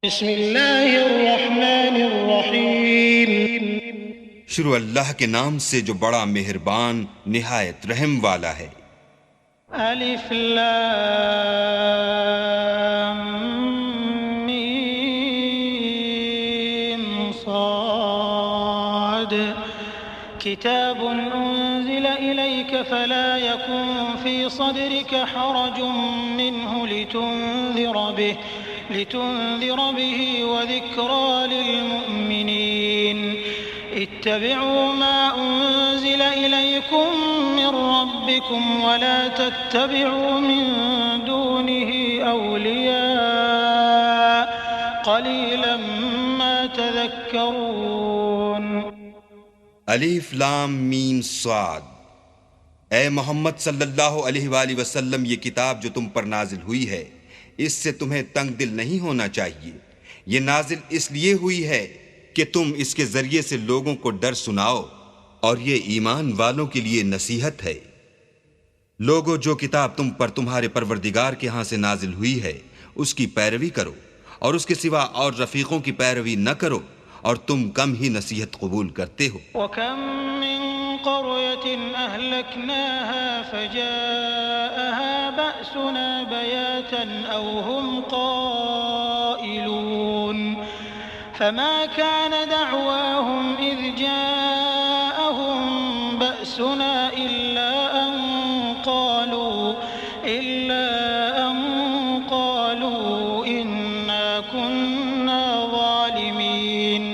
बिस्मिल्लाहिर्रहमानिर्रहीम। शुरू अल्लाह के नाम से जो बड़ा मेहरबान निहायत रहम वाला है। अलिफ लाम मीम साद किताबुन उन्ज़िल इलैक फला यकुन फ़ी सदरिक हरजुम मिन्हु लितुन्ज़िर बिही वज़िक्रा लिलमुअ्मिनीन इत्तबिऊ मा उन्ज़िल इलैकुम मिन रब्बिकुम वला तत्तबिऊ मिन दूनिही औलिया क़लीलन मा तज़क्करून। अलीफ लाम मीम स्वाद। ए मोहम्मद सल्लल्लाहु अलैहि वसल्लम, ये किताब जो तुम पर नाजिल हुई है, इससे तुम्हें तंग दिल नहीं होना चाहिए। ये नाजिल इसलिए हुई है कि तुम इसके जरिए से लोगों को डर सुनाओ, और ये ईमान वालों के लिए नसीहत है। लोगों, जो किताब तुम पर तुम्हारे परवरदिगार के यहाँ से नाजिल हुई है, उसकी पैरवी करो और उसके सिवा और रफीकों की पैरवी न करो, और तुम कम ही नसीहत कबूल करते हो। वकम मिन क़रयतिन अहलकनाहा फजाअहा बअसुना बयातन औ हुम क़ाइलून फमा कान दअवाहुम इज़ जाअहुम बअसुना इल्ला अन क़ालू इन्ना कुन्ना ज़ालिमीन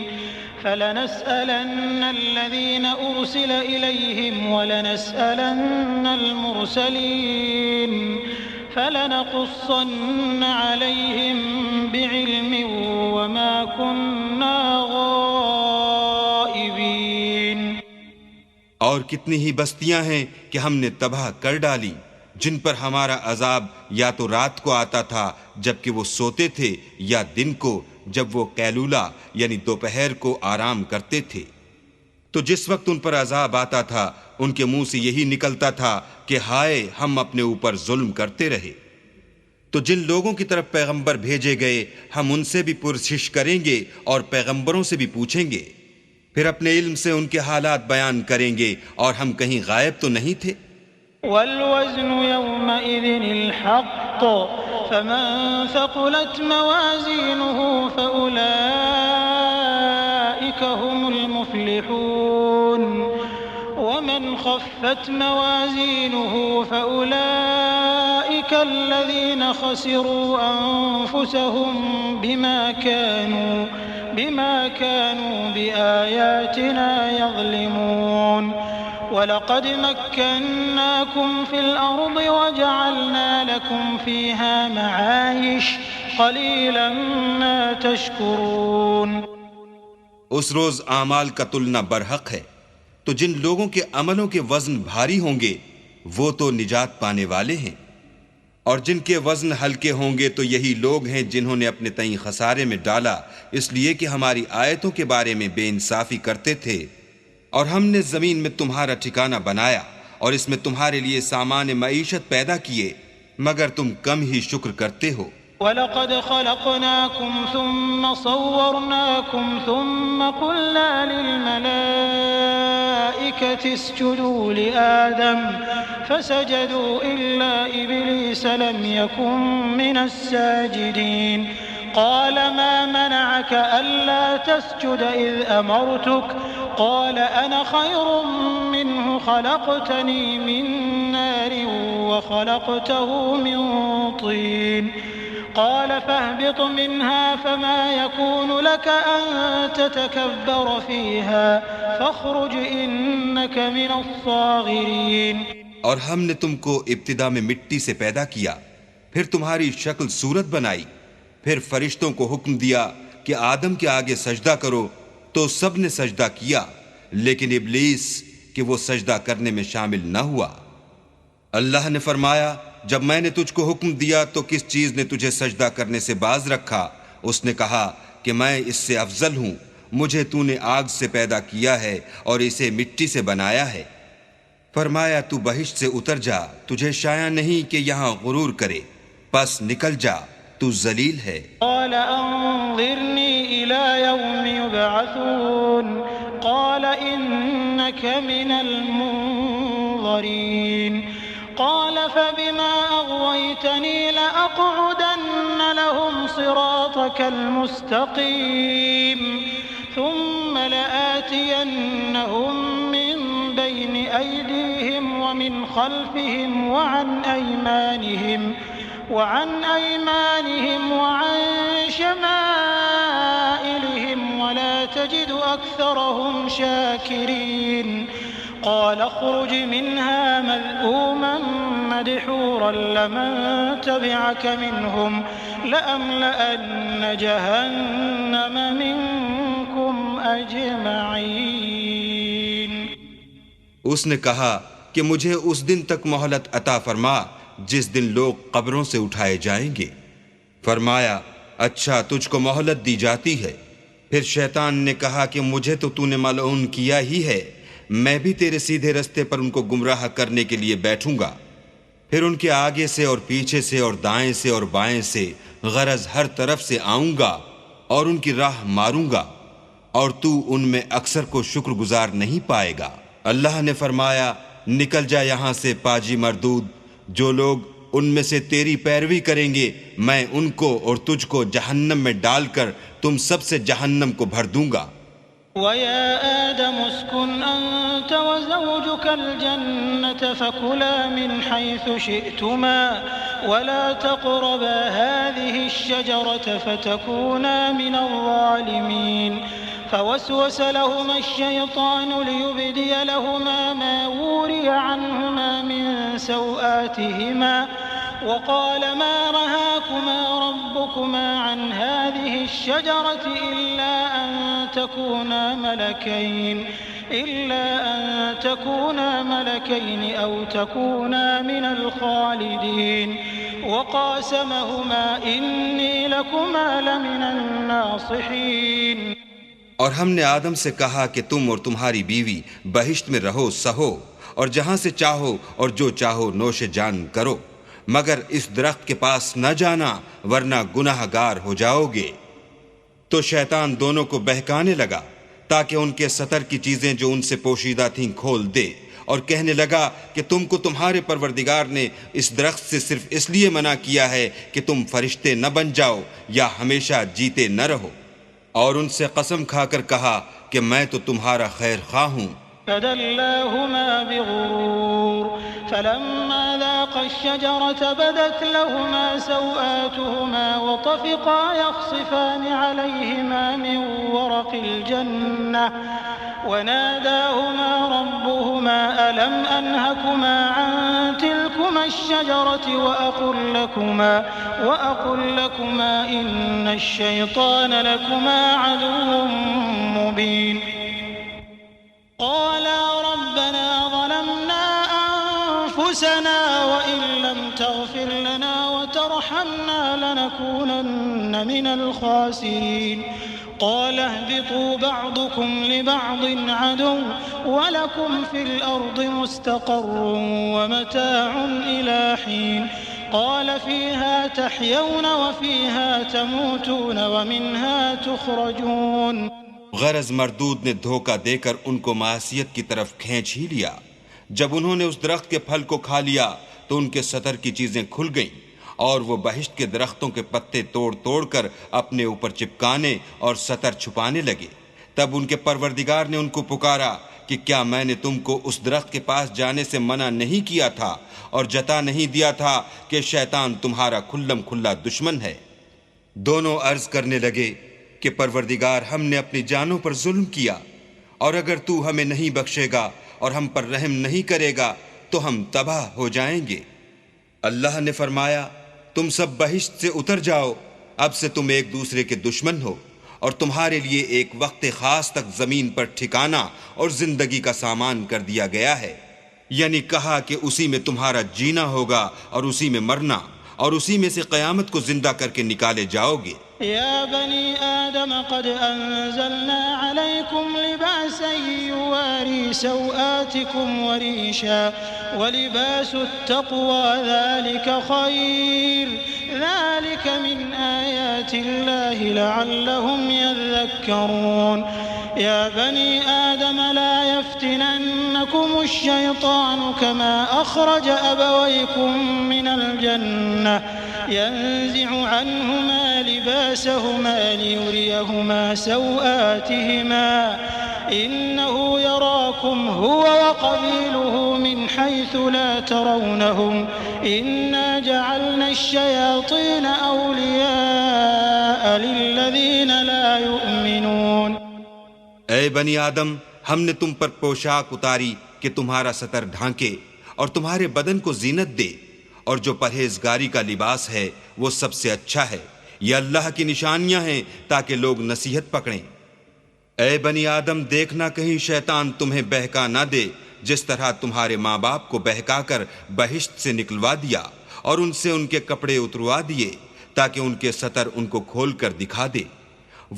फलनस्अलन्न अल्लज़ीना उर्सिल इलैहिम वलनस्अलन्न अल-मुरसलीन फलनक़ुस्सन्न अलैहिम बिइल्मिन वमा कुन्ना गाइबीन। और कितनी ही बस्तियां हैं कि हमने तबाह कर डाली, जिन पर हमारा अजाब या तो रात को आता था जबकि वो सोते थे, या दिन को जब वो कैलूला यानी दोपहर को आराम करते थे। तो जिस वक्त उन पर अजाब आता था, उनके मुंह से यही निकलता था कि हाय, हम अपने ऊपर जुल्म करते रहे। तो जिन लोगों की तरफ पैगंबर भेजे गए, हम उनसे भी पुरसिश करेंगे और पैगंबरों से भी पूछेंगे, फिर अपने इल्म से उनके हालात बयान करेंगे, और हम कहीं गायब तो नहीं थे। वल्वज़्नु यौमइज़िनिल हक़्क़ फमन सक़ुलत मवाज़ीनुहु फ़उलाइक हुमुल मुफ़्लिहून वमन ख़फ़्फ़त मवाज़ीनुहु फ़उलाइक अल्लज़ीना ख़सिरू अन्फ़ुसहुम बिमा कानू बिआयातिना यज़लिमून। वलक़द मक्कन्नाकुम फ़िल अर्ज़ि वजअलना लकुम फ़ीहा मआयिश क़लीलन मा तशकुरून। उस रोज आमाल का तुलना बरहक है, तो जिन लोगों के अमलों के वजन भारी होंगे वो तो निजात पाने वाले हैं, और जिनके वजन हल्के होंगे तो यही लोग हैं जिन्होंने अपने तईं खसारे में डाला, इसलिए कि हमारी आयतों के बारे में बेइंसाफी करते थे। और हमने जमीन में तुम्हारा ठिकाना बनाया और इसमें तुम्हारे लिए सामान मईशत पैदा किए, मगर तुम कम ही शुक्र करते हो। वलक़द ख़लक़नाकुम सुम्मा सव्वरनाकुम सुम्मा क़ुल्ना लिल-मलाइकति इसजुदू लिआदम फसजदू इल्ला इब्लीस लम यकुन मिनस-साजिदीन क़ाल मा मनअक अल्ला तस्जुद इज़ अमरतुक क़ाल अना ख़ैरुम मिन्हु ख़लक़तनी मिन नारिन व ख़लक़तहु मिन तीन क़ाल फ़हबित मिन्हा फ़मा यकूनु लक अन ततकब्बर फ़ीहा फ़ख़रुज इन्नक मिनस्साग़िरीन। और हमने तुमको इब्तिदा में मिट्टी से पैदा किया, फिर तुम्हारी शक्ल सूरत बनाई, फिर फरिश्तों को हुक्म दिया कि आदम के आगे सजदा करो, तो सब ने सजदा किया, लेकिन इब्लीस कि वो सजदा करने में शामिल न हुआ। अल्लाह ने फरमाया, जब मैंने तुझको हुक्म दिया तो किस चीज ने तुझे सजदा करने से बाज रखा? उसने कहा कि मैं इससे अफजल हूं, मुझे तूने आग से पैदा किया है और इसे मिट्टी से बनाया है। फरमाया, तू बहिश्त से उतर जा, तुझे शाया नहीं कि यहाँ गुरूर करे, बस निकल जा तू जलील है। क़ाल अंज़िरनी इला यौमि युबअसून क़ाल इन्नक मिनल मुन्ज़रीन क़ाल फबिमा अग़वैतनी लअक़उदन्न लहुम सिरातकल मुस्तक़ीम ثم لآتينهم من بين أيديهم ومن خلفهم وعن أيمانهم وعن شمائلهم ولا تجد أكثرهم شاكرين قال اخرج منها مذءوما مدحورا لمن تبعك منهم لأملأن جهنم منكم أجمعين। उसने कहा कि मुझे उस दिन तक मोहलत अता फरमा जिस दिन लोग कब्रों से उठाए जाएंगे। फरमाया, अच्छा, तुझको मोहलत दी जाती है। फिर शैतान ने कहा कि मुझे तो तूने मलऊन किया ही है, मैं भी तेरे सीधे रास्ते पर उनको गुमराह करने के लिए बैठूंगा। फिर उनके आगे से और पीछे से और दाएं से और बाएं से गरज हर तरफ से आऊंगा और उनकी राह मारूंगा, और तू उनमें अक्सर को शुक्रगुजार नहीं पाएगा। अल्लाह ने फरमाया, निकल जा यहाँ से पाजी मरदूद। जो लोग उनमें से तेरी पैरवी करेंगे, मैं उनको और तुझको जहन्नम में डालकर तुम सबसे जहन्नम को भर दूंगा। वया आदम उस्कुन अंत व ज़ौजुकल जन्नत फकुला मिन हैसु शिअ्तुमा वला तक़रबा हाज़िहि अश्शजरत फतकूना मिनल ज़ालिमीन फवस्वस लहुमा अश्शैतानु लियुब्दिय लहुमा मा वुरिय अन्हुमा मिन सौआतिहिमा वक़ाल मा नहाकुमा रब्बुकुमा अन हाज़िहि अश्शजरत इल्ला अन तकूना मलकैन औ तकूना मिनल खालिदीन वक़ासमहुमा इन्नी लकुमा लमिनन नासिहीन। और हमने आदम से कहा कि तुम और तुम्हारी बीवी बहिश्त में रहो सहो और जहां से चाहो और जो चाहो नोशे जान करो, मगर इस दरख्त के पास न जाना वरना गुनाहगार हो जाओगे। तो शैतान दोनों को बहकाने लगा ताकि उनके सतर की चीजें जो उनसे पोशीदा थीं खोल दे, और कहने लगा कि तुमको तुम्हारे परवरदिगार ने इस दरख्त से सिर्फ इसलिए मना किया है कि तुम फरिश्ते न बन जाओ या हमेशा जीते न रहो, और उनसे कसम खाकर कहा कि मैं तो तुम्हारा खैर खा हूं। फदल्लाहुमा बिगुरूर फलम्मा ज़ाक़ा अश्शजरत बदत लहुमा सौआतुहुमा वतफ़िक़ा यख़सिफ़ानि अलैहिमा मिन वरक़िल जन्नह वनादाहुमा रब्बुहुमा अलम अनहकुमा अन तिलकुमा अश्शजरत वअक़ुल लकुमा इन्न अश्शैतान लकुमा अदुव्वुन मुबीन। क़ाला रब्बना ज़लमना अन्फुसना वइन लम तग़फिर लना वतरहमना लनकूनन्न मिनल ख़ासिरीन। क़ाल अहबितू बअदुकुम लिबअदिन अदुव्वुन वलकुम फ़िल अर्दि मुस्तक़र्रुन वमताउन इला हीन। क़ाल फ़ीहा तहयौन वफ़ीहा तमूतून वमिन्हा तुख़रजून। गरज मरदूद ने धोखा देकर उनको मासियत की तरफ खींच ही लिया। जब उन्होंने उस दरख्त के फल को खा लिया तो उनके सतर की चीजें खुल गईं और वो बहिश्त के दरख्तों के पत्ते तोड़ तोड़ कर अपने ऊपर चिपकाने और सतर छुपाने लगे। तब उनके परवरदिगार ने उनको पुकारा कि क्या मैंने तुमको उस दरख्त के पास जाने से मना नहीं किया था और जता नहीं दिया था कि शैतान तुम्हारा खुल्लम खुल्ला दुश्मन है। दोनों अर्ज करने लगे कि परवरदिगार, हमने अपनी जानों पर जुल्म किया, और अगर तू हमें नहीं बख्शेगा और हम पर रहम नहीं करेगा तो हम तबाह हो जाएंगे। अल्लाह ने फरमाया, तुम सब बहिश्त से उतर जाओ, अब से तुम एक दूसरे के दुश्मन हो और तुम्हारे लिए एक वक्त खास तक जमीन पर ठिकाना और जिंदगी का सामान कर दिया गया है। यानी कहा कि उसी में तुम्हारा जीना होगा और उसी में मरना, और उसी में से क़यामत को जिंदा करके निकाले जाओगे। या बनी आदम क़द अंज़लना अलैकुम लिबासन युवारी सौआतिकुम वरीशा वलिबासुत तक़वा ज़ालिका ख़ैर ذلك من آيات الله لعلهم يذكرون يا بني آدم لا يفتننكم الشيطان كما أخرج أبويكم من الجنة ينزع عنهما لباسهما ليريهما سوآتهما إنه يراكم هو وقبيله من حيث لا ترونهم إنا جعلنا الشياطين أولياء للذين لا يؤمنون ऐ बनी आदम, हमने तुम पर पोशाक उतारी कि तुम्हारा सतर ढांके और तुम्हारे बदन को जीनत दे, और जो परहेजगारी का लिबास है वो सबसे अच्छा है। ये अल्लाह की निशानियां हैं ताकि लोग नसीहत पकड़ें। ऐ बनी आदम, देखना कहीं शैतान तुम्हें बहका ना दे, जिस तरह तुम्हारे माँ बाप को बहकाकर बहिश्त से निकलवा दिया और उनसे उनके कपड़े उतरवा दिए ताकि उनके सतर उनको खोल कर दिखा दे।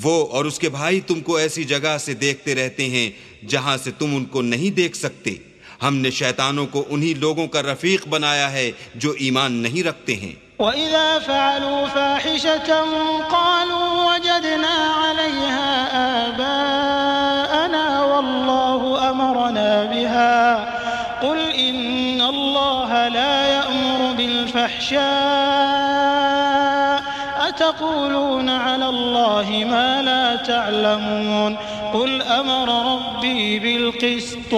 वो और उसके भाई तुमको ऐसी जगह से देखते रहते हैं जहां से तुम उनको नहीं देख सकते। हमने शैतानों को उन्हीं लोगों का रफीक बनाया है जो ईमान नहीं रखते हैं। वइज़ा फ़अलू फ़ाहिशतन क़ालू वजदना अलैहा आबाअना वल्लाहु अमरना बिहा क़ुल इन्नल्लाह ला यअमुरु बिल أتقولون على الله ما لا تعلمون قل أمر ربي بالقسط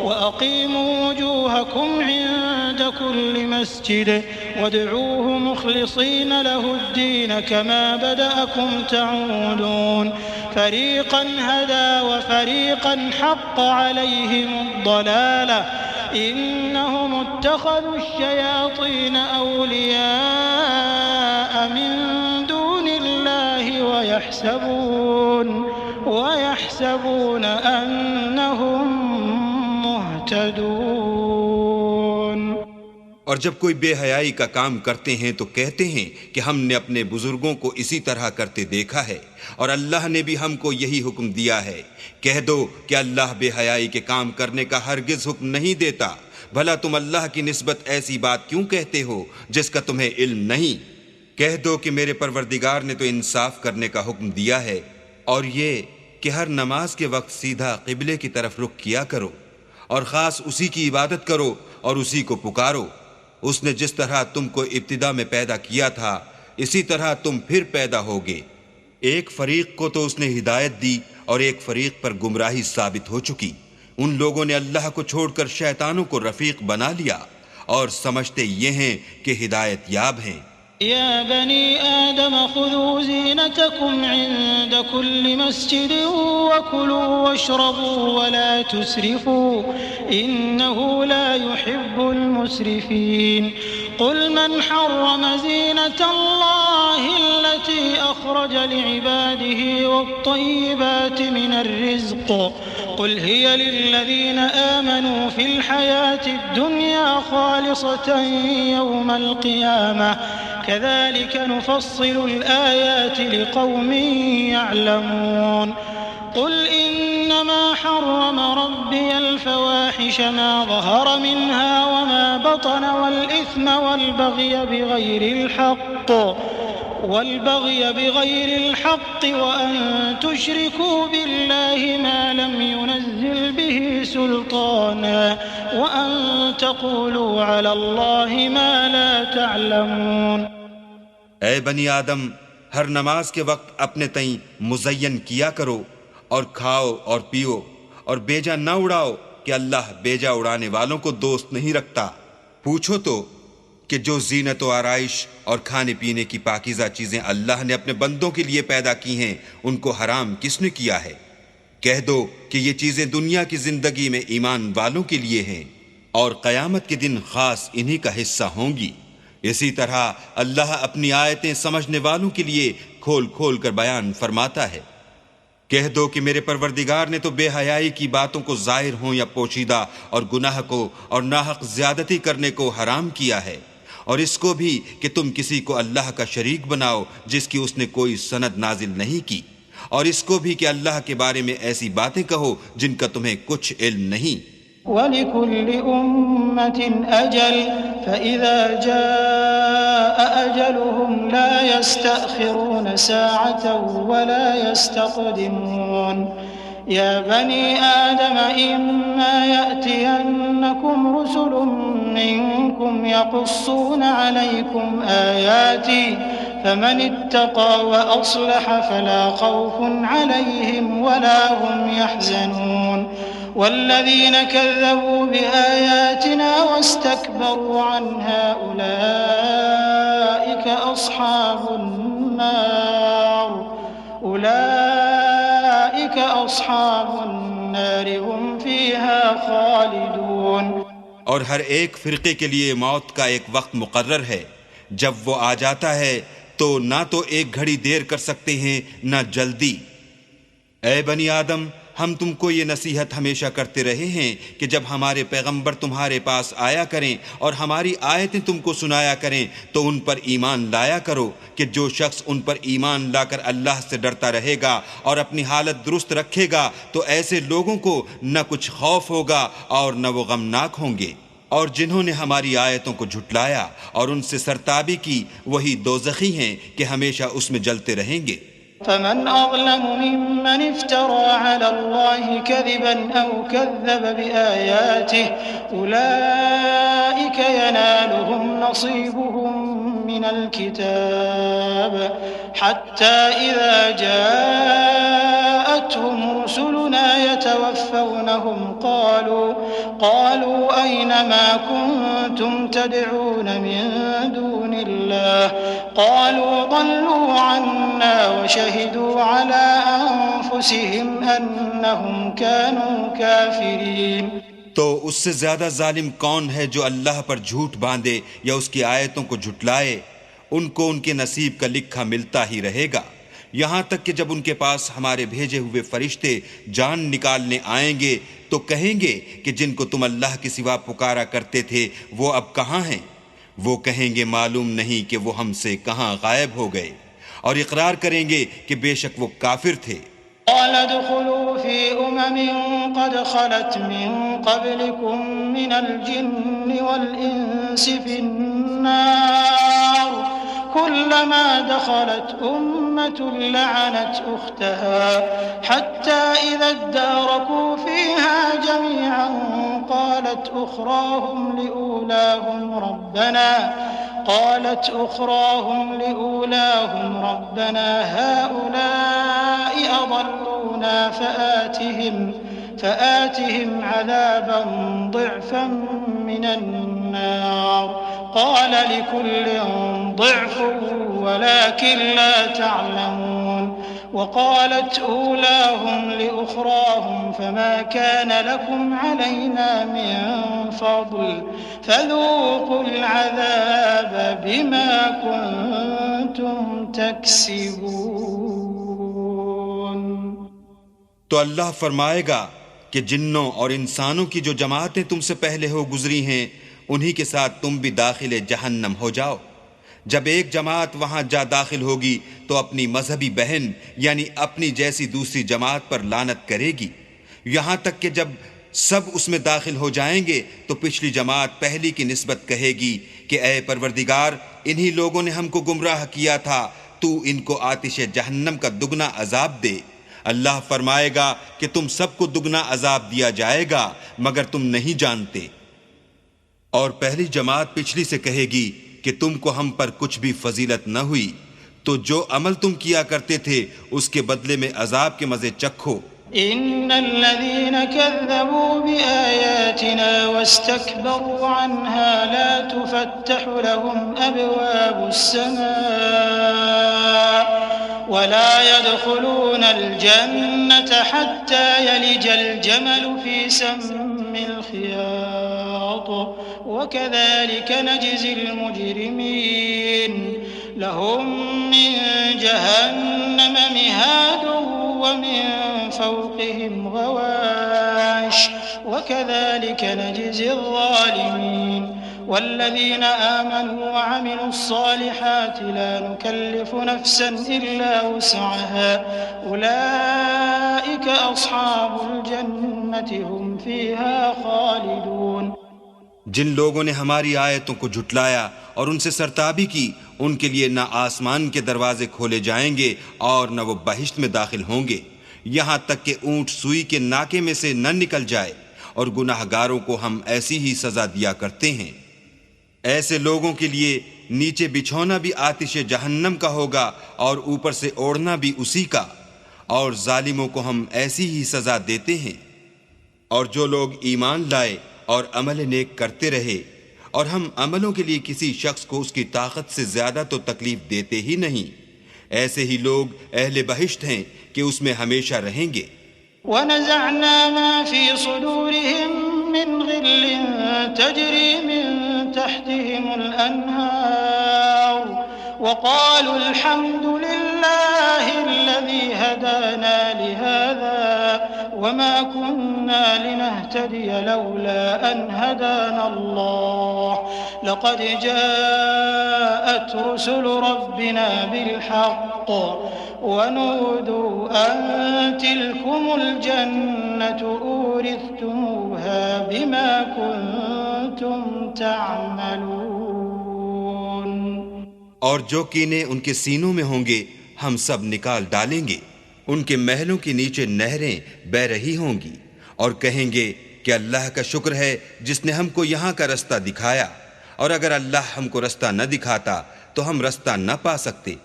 وأقيموا وجوهكم عند كل مسجد وادعوه مخلصين له الدين كما بدأكم تعودون فريقا هدى وفريقا حق عليهم الضلالة إنهم اتخذوا الشياطين أولياء من دون الله ويحسبون أنهم مهتدون। और जब कोई बेहयाई का काम करते हैं तो कहते हैं कि हमने अपने बुजुर्गों को इसी तरह करते देखा है और अल्लाह ने भी हमको यही हुक्म दिया है। कह दो कि अल्लाह बेहयाई के काम करने का हरगिज हुक्म नहीं देता। भला तुम अल्लाह की निस्बत ऐसी बात क्यों कहते हो जिसका तुम्हें इल्म नहीं। कह दो कि मेरे परवरदिगार ने तो इंसाफ करने का हुक्म दिया है और ये कि हर नमाज के वक्त सीधा क़िबले की तरफ रुख किया करो और ख़ास उसी की इबादत करो और उसी को पुकारो। उसने जिस तरह तुमको इब्तिदा में पैदा किया था इसी तरह तुम फिर पैदा होगे। एक फरीक को तो उसने हिदायत दी और एक फरीक पर गुमराही साबित हो चुकी। उन लोगों ने अल्लाह को छोड़कर शैतानों को रफीक बना लिया और समझते ये हैं कि हिदायत याब हैं। या बनी आदम खुदू ज़ीनतकुम इंद कुल्लि मस्जिद वकुलू वशरबू वला तुसरिफू इन्नहु ला युहिब्बुल मुसरिफीन। क़ुल मन हर्रम ज़ीनतल्लाहि अल्लती अख़रज लिइबादिही वत्तय्यिबाति मिनर रिज़्क़ क़ुल हिय लिल्लज़ीना आमनू फ़िल हयातिद दुन्या ख़ालिसतन यौमल क़ियामह कज़ालिक नुफ़स्सिलुल आयाति लिक़ौमिन यअलमून। क़ुल इन्नमा हर्रम रब्बियल फ़वाहिश मा ज़हर मिन्हा वमा बतन वल-इथ्म वल-बग़य बिग़ैरिल हक़्क़ वअन तुश्रिकू बिल्लाहि मा लम युनज़्ज़िल बिही सुल्ताना वअन तक़ूलू अलल्लाहि मा ला तअलमून। ऐ बनी आदम, हर नमाज के वक्त अपने तई मुज़य्यन किया करो और खाओ और पियो और बेजा न उड़ाओ कि अल्लाह बेजा उड़ाने वालों को दोस्त नहीं रखता। पूछो तो कि जो जीनत व आराइश और खाने पीने की पाकीज़ा चीज़ें अल्लाह ने अपने बंदों के लिए पैदा की हैं उनको हराम किसने किया है। कह दो कि ये चीज़ें दुनिया की ज़िंदगी में ईमान वालों के लिए हैं और क़यामत के दिन ख़ास इन्हीं का हिस्सा होंगी। इसी तरह अल्लाह अपनी आयतें समझने वालों के लिए खोल खोल कर बयान फरमाता है। कह दो कि मेरे परवरदिगार ने तो बेहयाई की बातों को ज़ाहिर हो या पोशीदा और गुनाह को और नाहक ज़्यादती करने को हराम किया है और इसको भी कि तुम किसी को अल्लाह का शरीक बनाओ जिसकी उसने कोई सनद नाजिल नहीं की, और इसको भी कि अल्लाह के बारे में ऐसी बातें कहो जिनका तुम्हें कुछ इल्म नहीं। वलिकुल्लि उम्मतिन अजल फइज़ा जाअ أجلهم لا يستأخرون ساعة ولا يستقدمون يا بني آدم إما يأتينكم رسل منكم يقصون عليكم آياتي فمن اتقى وأصلح فلا خوف عليهم ولا هم يحزنون والذين كذبوا بآياتنا واستكبروا عنها أولئك أصحاب النار هم فيها خالدون और हर एक फिरके के लिए मौत का एक वक्त मुकर्रर है। जब वो आ जाता है तो ना तो एक घड़ी देर कर सकते हैं ना जल्दी। ऐ बनी आदम, हम तुमको ये नसीहत हमेशा करते रहे हैं कि जब हमारे पैगंबर तुम्हारे पास आया करें और हमारी आयतें तुमको सुनाया करें तो उन पर ईमान लाया करो कि जो शख्स उन पर ईमान लाकर अल्लाह से डरता रहेगा और अपनी हालत दुरुस्त रखेगा तो ऐसे लोगों को न कुछ खौफ होगा और न वो गमनाक होंगे। और जिन्होंने हमारी आयतों को झुटलाया और उनसे सरताबी की वही दोज़खी हैं कि हमेशा उसमें जलते रहेंगे। فمن أظلم ممن افترى على الله كذبا أو كذب بآياته أولئك ينالهم نصيبهم من الكتاب حتى إذا جاءتهم رسلنا يتوفونهم قالوا أين ما كنتم تدعون من دون الله قالوا ضلوا عنا وشهدوا على أنفسهم أنهم كانوا كافرين। तो उससे ज्यादा जालिम कौन है जो अल्लाह पर झूठ बांधे या उसकी आयतों को झुटलाए। उनको उनके नसीब का लिखा मिलता ही रहेगा, यहाँ तक कि जब उनके पास हमारे भेजे हुए फरिश्ते जान निकालने आएंगे तो कहेंगे कि जिनको तुम अल्लाह के सिवा पुकारा करते थे वो अब कहाँ हैं। वो कहेंगे मालूम नहीं कि वो हमसे कहाँ गायब हो गए, और इकरार करेंगे कि बेशक वो काफिर थे। قال ادخلوا في أمم قد خلت من قبلكم من الجن والإنس في النار كلما دخلت أمة لعنت أختها حتى إذا اداركوا فيها جميعا قالت أخراهم لأولاهم ربنا هؤلاء أضلونا فآتهم عذابا ضعفا من النار قال لكل ضعف ولكن لا تعلمون وقالت أولاهم لأخراهم فما كان لكم علينا من فضل فذوقوا العذاب بما كنتم تكسبون। तो अल्लाह फरमाएगा कि जिन्नों और इंसानों की जो जमातें तुमसे पहले हो गुजरी हैं उन्हीं के साथ तुम भी दाखिले जहन्नम हो जाओ। जब एक जमात वहां जा दाखिल होगी तो अपनी मजहबी बहन यानी अपनी जैसी दूसरी जमात पर लानत करेगी, यहां तक कि जब सब उसमें दाखिल हो जाएंगे तो पिछली जमात पहली की निस्बत कहेगी कि ऐ परवरदिगार, इन्हीं लोगों ने हमको गुमराह किया था, तू इनको आतिश जहन्नम का दुगना अजाब दे। अल्लाह फरमाएगा कि तुम सबको दुगना अजाब दिया जाएगा मगर तुम नहीं जानते। और पहली जमात पिछली से कहेगी कि तुमको हम पर कुछ भी फजीलत न हुई, तो जो अमल तुम किया करते थे उसके बदले में अजाब के मजे चखो। इन्नल्लज़ीन कज़्ज़बू बिआयातिना वस्तकबरू अन्हा ला तुफ़त्तहु लहुम अब्वाबुस्समा वला यदखुलूनल जन्नत हत्ता यलिजल जमल फी सम्मिल खियात वकज़ालिक नजज़िल मुजरिमीन लहुम मिन जहन्नम मिहादुन वमिन फौक़िहिम गवाश वकज़ालिक नजज़िल ज़ालिमीन वल्लज़ीन आमनू वअमिलुस्सालिहाति ला नुकल्लिफु नफ्सन इल्ला वुस्अहा उलाइका अस्हाबुल जन्नति हुम फ़ीहा खालिदून। जिन लोगों ने हमारी आयतों को झुटलाया और उनसे सरताबी की, उनके लिए न आसमान के दरवाजे खोले जाएंगे और न वो बहिश्त में दाखिल होंगे, यहाँ तक कि ऊंट सुई के नाके में से न निकल जाए, और गुनाहगारों को हम ऐसी ही सजा दिया करते हैं। ऐसे लोगों के लिए नीचे बिछौना भी आतिश जहन्नम का होगा और ऊपर से ओढ़ना भी उसी का, और जालिमों को हम ऐसी ही सजा देते हैं। और जो लोग ईमान लाए और अमल नेक करते रहे, और हम अमलों के लिए किसी शख्स को उसकी ताकत से ज्यादा तो तकलीफ देते ही नहीं, ऐसे ही लोग अहले बहिश्त हैं कि उसमें हमेशा रहेंगे। वनज़अना मा फ़ी सुदूरिहिम मिन ग़िल्लिन तजरी मिन तहतिहिमुल अन्हार वक़ालुल हम्दुलिल्लाहिल्लज़ी हदाना लिहाज़ा वमा कुन्ना लिनहतदिय लौला अन हदानल्लाह लक़द जाअत रुसुलु रब्बिना बिलहक़्क़ वनूदू अन तिलकुमुल जन्नतु ऊरिस्तुमूहा बिमा कुन्तुम तअमलून। और जो कीने उनके सीनों में होंगे हम सब निकाल डालेंगे। उनके महलों के नीचे नहरें बह रही होंगी और कहेंगे कि अल्लाह का शुक्र है जिसने हमको यहाँ का रास्ता दिखाया, और अगर अल्लाह हमको रास्ता न दिखाता तो हम रास्ता न पा सकते।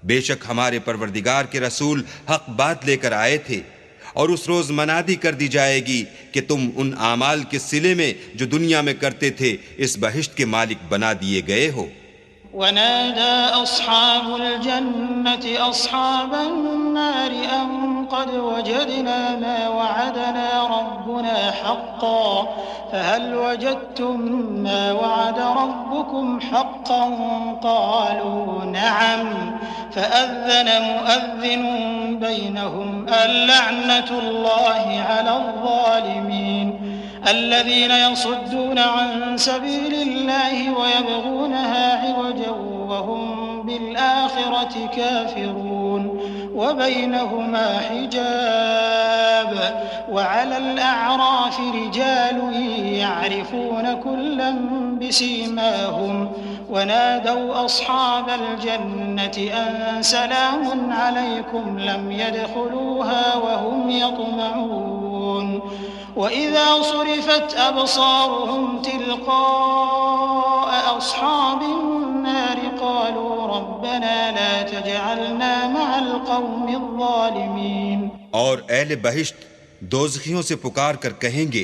बेशक हमारे परवरदिगार के रसूल हक बात लेकर आए थे, और उस रोज मनादी कर दी जाएगी कि तुम उन आमाल के सिले में जो दुनिया में करते थे इस बहिश्त के मालिक बना दिए गए हो। वनादा अस्हाबुल जन्नति अस्हाबन नारि अन क़द वजदना मा वअदना रब्बुना हक़्क़न फहल वजदतुम मा वअद रब्बुकुम हक़्क़न क़ालू नअम फअज़्ज़न मुअज़्ज़िनुन बैनहुम अल्लअनतुल्लाहि अलज़्ज़ालिमीन الذين يصدون عن سبيل الله ويبغونها عوجا وهم بالآخرة كافرون وبينهما حجاب وعلى الأعراف رجال يعرفون كلا بسيماهم ونادوا أصحاب الجنة أن سلام عليكم لم يدخلوها وهم يطمعون وإذا صرفت أبصارهم تلقاء أصحاب النار قالوا ربنا لا تجعلنا مع القوم الظالمين। और अहले बहिश्त दोज़खियों से पुकार कर कहेंगे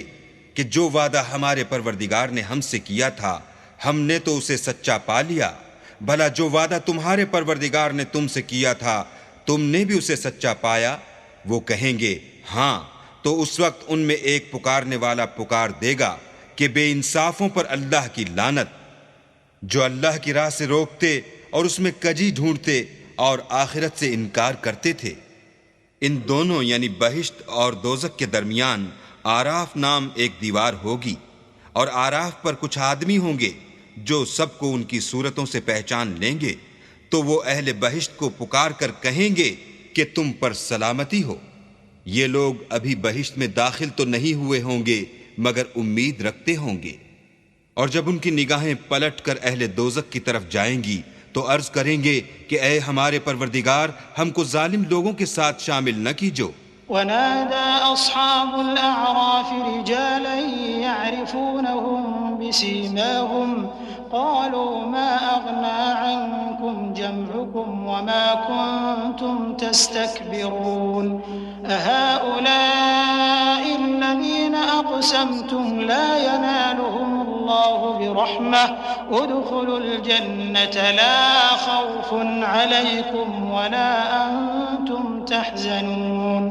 कि जो वादा हमारे परवरदिगार ने हमसे किया था हमने तो उसे सच्चा पा लिया, भला जो वादा तुम्हारे परवरदिगार ने तुमसे किया था तुमने भी उसे सच्चा पाया। वो कहेंगे हाँ, तो उस वक्त उनमें एक पुकारने वाला पुकार देगा कि बेइंसाफों पर अल्लाह की लानत, जो अल्लाह की राह से रोकते और उसमें कजी ढूंढते और आखिरत से इनकार करते थे। इन दोनों यानी बहिश्त और दोज़ख के दरमियान आराफ नाम एक दीवार होगी, और आराफ पर कुछ आदमी होंगे जो सबको उनकी सूरतों से पहचान लेंगे। तो वो अहले बहिश्त को पुकार कर कहेंगे कि तुम पर सलामती हो। ये लोग अभी बहिश्त में दाखिल तो नहीं हुए होंगे मगर उम्मीद रखते होंगे। और जब उनकी निगाहें पलट कर अहले दोज़ख की तरफ जाएंगी तो अर्ज करेंगे कि ऐ हमारे परवरदिगार, हमको जालिम लोगों के साथ शामिल न कीजो। वनादा अस्हाबुल अअराफ रिजालन यअरिफूनहुम बिसीमाहुम क़ालू मा अग़ना अन्कुम जमउकुम वमा कुन्तुम तस्तक्बिरून अहाउलाइ अल्लज़ीना अक़समतुम ला यनालुहुमुल्लाहु बिरहमह उदख़ुलुल जन्नत ला ख़ौफ़ुन अलैकुम वला अंतुम तहज़नून।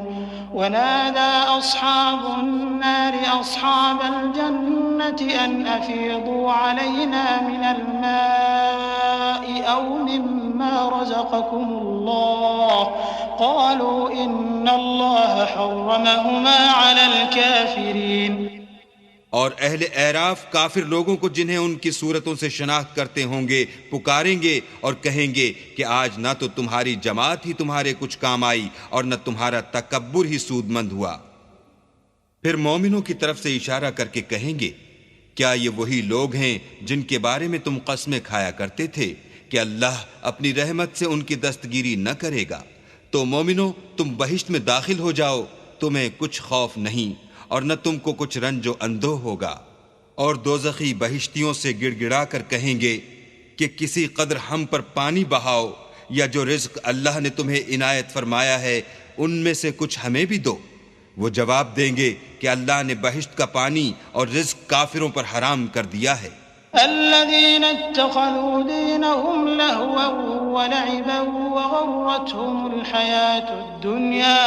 वनादा अस्हाबुन नारि अस्हाबल जन्नति अन अफ़ीदू अलैना मिनल माइ औ मिम्मा रज़क़कुमुल्लाह क़ालू इन्नल्लाह हर्रमहुमा अलल काफ़िरीन। और अहले एराफ काफिर लोगों को जिन्हें उनकी सूरतों से शनाख्त करते होंगे पुकारेंगे और कहेंगे कि आज ना तो तुम्हारी जमात ही तुम्हारे कुछ काम आई और न तुम्हारा तकब्बुर ही सूदमंद हुआ। फिर मोमिनों की तरफ से इशारा करके कहेंगे क्या ये वही लोग हैं जिनके बारे में तुम कसमें खाया करते थे कि अल्लाह अपनी रहमत से उनकी दस्तगीरी न करेगा? तो मोमिनो, तुम बहिश्त में दाखिल हो जाओ, तुम्हें कुछ खौफ नहीं और न तुमको कुछ रंजो अंधो होगा। और दोज़खी बहिश्तियों से गिड़गिड़ा कर कहेंगे कि किसी कदर हम पर पानी बहाओ, या जो रिज़्क अल्लाह ने तुम्हें इनायत फरमाया है उनमें से कुछ हमें भी दो। वो जवाब देंगे कि अल्लाह ने बहिश्त का पानी और रिज़्क काफिरों पर हराम कर दिया है। अल्लज़ीना इत्तख़ज़ू दीनहुम लहवन व लइबन व गर्रतहुमुल हयातुद दुनिया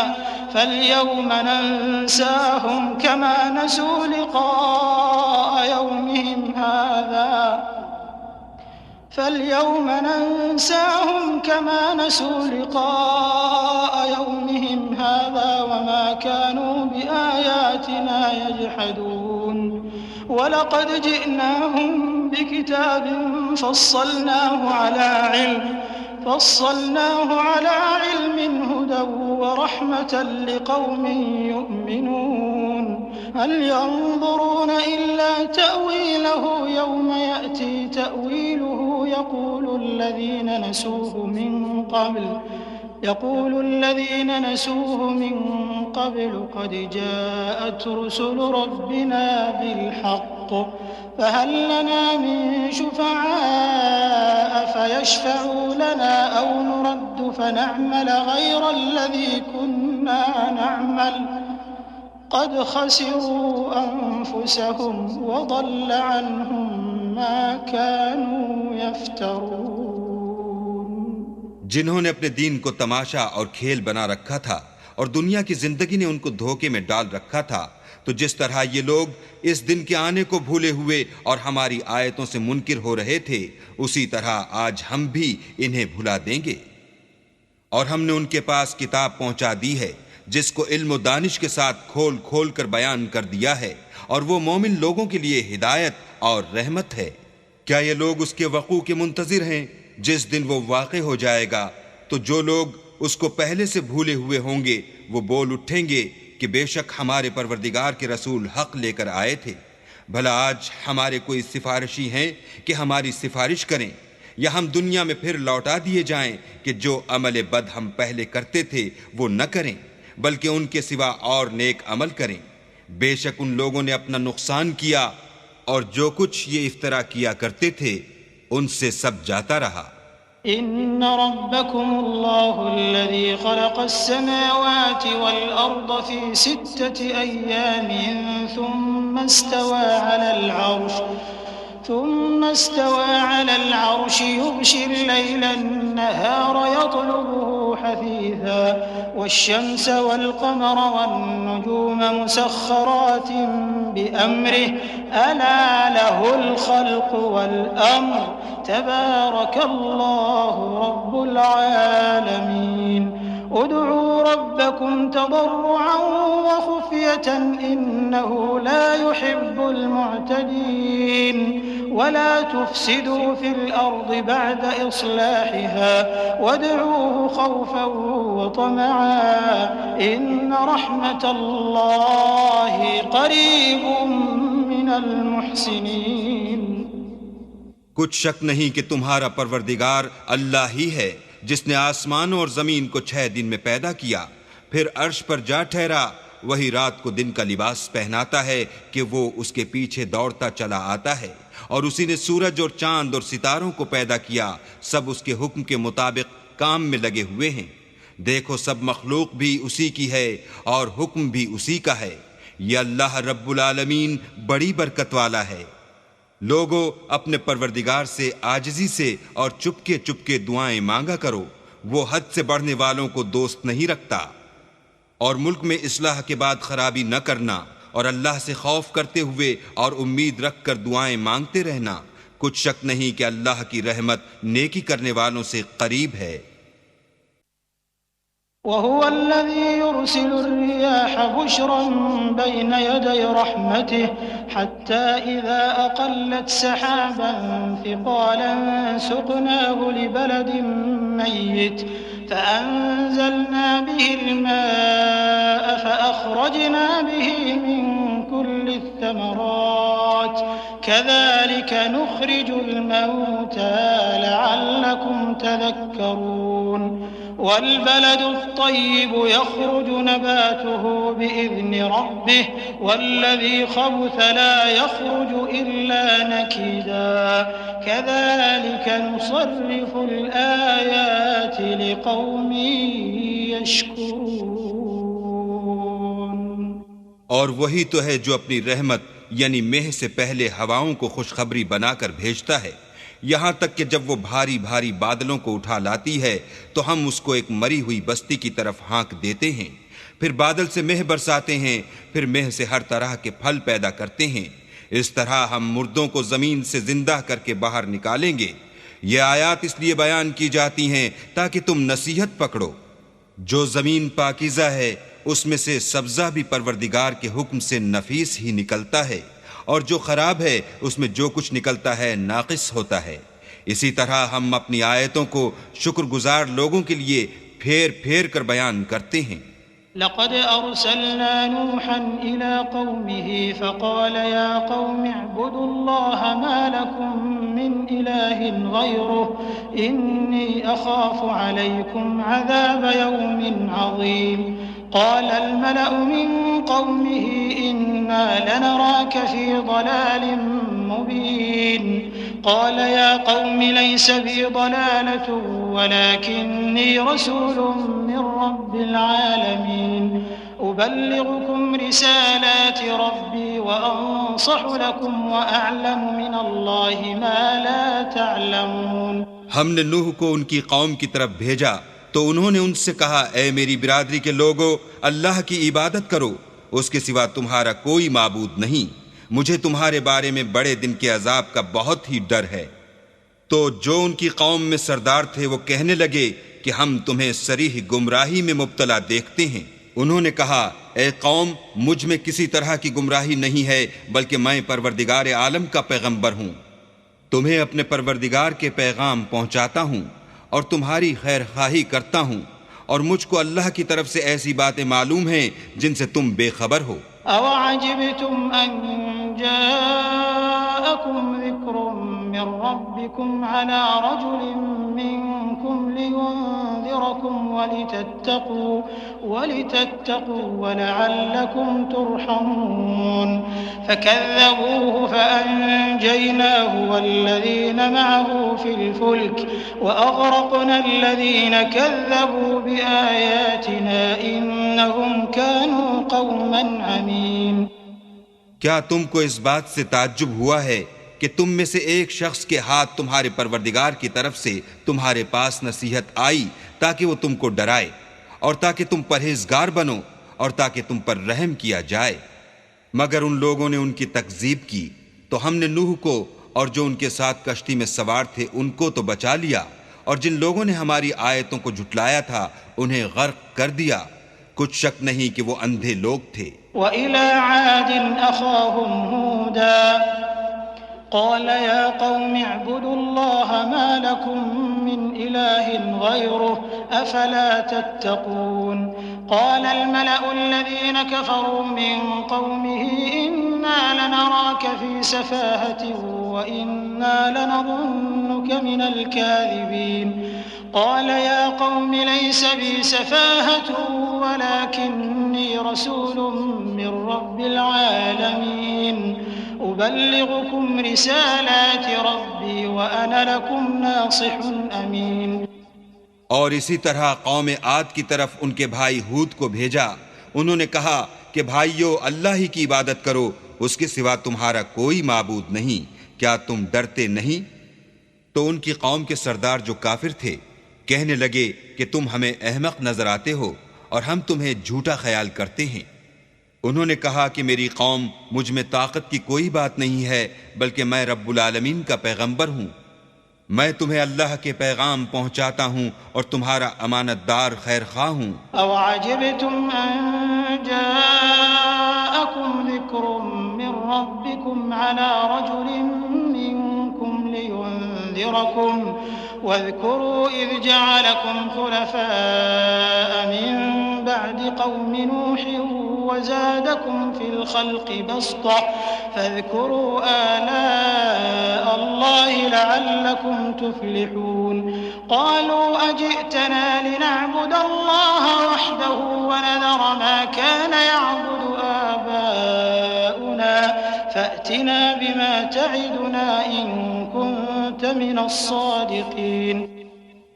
फल्यौम नंसाहुम कमा नसू लिक़ाअ यौमिहिम हाज़ा فاليوم ننساهم كما نسوا لقاء يومهم هذا وما كانوا بآياتنا يجحدون ولقد جئناهم بكتاب فصلناه على علم هدى ورحمة لقوم يؤمنون هل ينظرون إلا تأويله يوم يأتي تأويله يقول الذين نسوه من قبل قد جاءت رسل ربنا بالحق فهل لنا من شفعاء فيشفعوا لنا أو نرد فنعمل غير الذي كنا نعمل قد خسروا أنفسهم وضل عنهم ما كانوا يفترون। जिन्होंने अपने दीन को तमाशा और खेल बना रखा था और दुनिया की जिंदगी ने उनको धोखे में डाल रखा था, तो जिस तरह ये लोग इस दिन के आने को भूले हुए और हमारी आयतों से मुनकिर हो रहे थे, उसी तरह आज हम भी इन्हें भुला देंगे। और हमने उनके पास किताब पहुंचा दी है जिसको इल्म और दानिश के साथ खोल खोल कर बयान कर दिया है, और वो मोमिन लोगों के लिए हिदायत और रहमत है। क्या ये लोग उसके वक़ू के मुंतज़िर हैं जिस दिन वो वाक़े हो जाएगा? तो जो लोग उसको पहले से भूले हुए होंगे वो बोल उठेंगे कि बेशक हमारे परवरदिगार के रसूल हक लेकर आए थे। भला आज हमारे कोई सिफारिशी हैं कि हमारी सिफारिश करें, या हम दुनिया में फिर लौटा दिए जाएं कि जो अमल बद हम पहले करते थे वो न करें, बल्कि उनके सिवा और नेक अमल करें। बेशक उन लोगों ने अपना नुकसान किया और जो कुछ ये इफ्तरा किया करते थे उनसे सब जाता रहा। इन्न रब्बकुमुल्लाहुल्लज़ी ख़लक़स्समावाति वल अर्द फ़ी सित्तति अय्यामिन ثم استوى على العرش يغشي الليل النهار يطلبه حثيثا والشمس والقمر والنجوم مسخرات بأمره ألا له الخلق والأمر تبارك الله رب العالمين ادعوا ربكم تضرعا وخفية إنه لا يحب المعتدين ولا تفسدوا في الأرض بعد إصلاحها وادعوه خوفا وطمعا إن رحمة الله قريب من المحسنين। कुछ शक नहीं कि तुम्हारा परवरदिगार अल्लाह ही है जिसने आसमानों और जमीन को 6 दिन में पैदा किया, फिर अर्श पर जा ठहरा। वही रात को दिन का लिबास पहनाता है कि वो उसके पीछे दौड़ता चला आता है, और उसी ने सूरज और चांद और सितारों को पैदा किया, सब उसके हुक्म के मुताबिक काम में लगे हुए हैं। देखो सब मखलूक भी उसी की है और हुक्म भी उसी का है। ये अल्लाह रब्बुल आलमीन बड़ी बरकत वाला है। लोगों, अपने परवरदिगार से आजिज़ी से और चुपके चुपके दुआएं मांगा करो, वो हद से बढ़ने वालों को दोस्त नहीं रखता। और मुल्क में इस्लाह के बाद खराबी न करना और अल्लाह से खौफ करते हुए और उम्मीद रख कर दुआएं मांगते रहना, कुछ शक नहीं कि अल्लाह की रहमत नेकी करने वालों से करीब है। वहुव अल्लज़ी युरसिलु अर्रियाह बुशरन बैन यदै रहमतिह हत्ता इज़ा अक़ल्लत सहाबन थिक़ालन सुक़नाहु लिबलदिन मय्यित फ़अंज़लना बिहिल माअ फ़अख़रजना बिही मिन कुल्लि थमरात कज़ालिक नुख़रिजुल मौता लअल्लकुम तज़क्करून वल्बलदुत्तय्यिबु यख़रुजु नबातुहु बिइज़्नि रब्बिहि वल्लज़ी ख़बुथ ला यख़रुजु इल्ला नकीदा कज़ालिक नुसर्रिफ़ुल आयाति लिक़ौमिन यशकुरून। और वही तो है जो अपनी रहमत यानी मेह से पहले हवाओं को खुशखबरी बनाकर भेजता है, यहाँ तक कि जब वो भारी भारी बादलों को उठा लाती है तो हम उसको एक मरी हुई बस्ती की तरफ हाँक देते हैं, फिर बादल से मेह बरसाते हैं, फिर मेह से हर तरह के फल पैदा करते हैं। इस तरह हम मुर्दों को जमीन से जिंदा करके बाहर निकालेंगे। ये आयात इसलिए बयान की जाती हैं ताकि तुम नसीहत पकड़ो। जो जमीन पाकीज़ा है उसमें से सब्जा भी परवरदिगार के हुक्म से नफीस ही निकलता है, और जो खराब है उसमें जो कुछ निकलता है नाकिस होता है। इसी तरह हम अपनी आयतों को शुक्रगुजार लोगों के लिए फेर फेर कर बयान करते हैं। लक़द अरसलना नूहन इला क़ौमिही फ़क़ाल या क़ौमि अअ्बुदुल्लाह मा लकुम मिन इलाहिन ग़ैरुहु इन्नी अख़ाफ़ु अलैकुम अज़ाब यौमिन अज़ीम। क़ालल मलअु मिन क़ौमिही इन्ना लनराक फ़ी ضलालिन मुबीन। क़ाल या क़ौमि लैस बी ضलालतुन वलाकिन्नी रसूलुम मिन रब्बिल आलमीन उबल्लिग़ुकुम रिसालाति रब्बी व अंसहु लकुम व अअलमु मिनल्लाहि मा ला तअलमून। हमने नूह को उनकी कौम की तरफ भेजा तो उन्होंने उनसे कहा, ऐ मेरी बिरादरी के लोगो, अल्लाह की इबादत करो, उसके सिवा तुम्हारा कोई माबूद नहीं। मुझे तुम्हारे बारे में बड़े दिन के अजाब का बहुत ही डर है। तो जो उनकी कौम में सरदार थे वो कहने लगे कि हम तुम्हें सरीह गुमराही में मुब्तला देखते हैं। उन्होंने कहा, ए कौम, मुझ में किसी तरह की गुमराही नहीं है, बल्कि मैं परवरदिगार आलम का पैगंबर हूँ। तुम्हें अपने परवरदिगार के पैगाम पहुँचाता हूँ और तुम्हारी खैर खाही करता हूँ, और मुझको अल्लाह की तरफ से ऐसी बातें मालूम हैं जिनसे तुम बेखबर हो। अवअजिबतुम अन जाअकुम ज़िक्रुम मिन रब्बिकुम अला रजुलिन मिनकुम लियुन्ज़िरकुम वलितत्तक़ू वलअल्लकुम तुरहमून। फकज़्ज़बूहु फअन्जयनाहु वल्लज़ीन मअहु फिल फुल्क वअग़रक़ना अल्लज़ीन कज़्ज़बू बिआयातिना इन्नहुम कानू क़ौमन अमीन। क्या तुमको इस बात से ताज्जुब हुआ है कि तुम में से एक शख्स के हाथ तुम्हारे परवरदिगार की तरफ से तुम्हारे पास नसीहत आई ताकि वो तुमको डराए और ताकि तुम परहेजगार बनो और ताकि तुम पर रहम किया जाए? मगर उन लोगों ने उनकी तकजीब की तो हमने नूह को और जो उनके साथ कश्ती में सवार थे उनको तो बचा लिया, और जिन लोगों ने हमारी आयतों को झुटलाया था उन्हें गर्क कर दिया। कुछ शक नहीं कि वो अंधे लोग थे। वइला आदिन अखाहुम हूदा क़ाल या क़ौमि अअ्बुदुल्लाह मा लकुम मिन इलाहिन ग़ैरुहु अफ़ला तत्तक़ून। क़ालल मलअु अल्लज़ीन कफ़रू मिन क़ौमिही इन्ना लनराक फ़ी सफ़ाहतिन व इन्ना लनज़ुन्नुक मिनल काज़िबीन। क़ाल या क़ौमि लैस बी सफ़ाहतुन वलाकिन्नी रसूलुम मिन रब्बिल आलमीन उबल्लिग़ुकुम रिसालाति रब्बी व अना लकुम नासिहुन अमीन। और इसी तरह कौम आद की तरफ उनके भाई हूद को भेजा। उन्होंने कहा कि भाइयों, अल्लाह ही की इबादत करो, उसके सिवा तुम्हारा कोई माबूद नहीं। क्या तुम डरते नहीं? तो उनकी कौम के सरदार जो काफिर थे कहने लगे कि तुम हमें अहमक नजर आते हो और हम तुम्हें झूठा ख्याल करते हैं। उन्होंने कहा कि मेरी कौम मुझ में ताकत की कोई बात नहीं है, बल्कि मैं रब्बुल आलमीन का पैगंबर हूँ। मैं तुम्हें अल्लाह के पैगाम पहुँचाता हूँ और तुम्हारा अमानतदार खैर खा हूँ। अवअजिबतुम अन जाअकुम ज़िक्रुम मिन रब्बिकुम अला रजुलिन मिनकुम लियुन्ज़िरकुम वज़्कुरू इज़ जअलकुम खुलफ़ाअ मिन बअदि क़ौमि नूह وزادكم في الخلق بسطة فاذكروا آلاء الله لعلكم تفلحون قالوا أجئتنا لنعبد الله وحده ونذر ما كان يعبد آباؤنا فأتنا بما تعدنا إن كنت من الصادقين।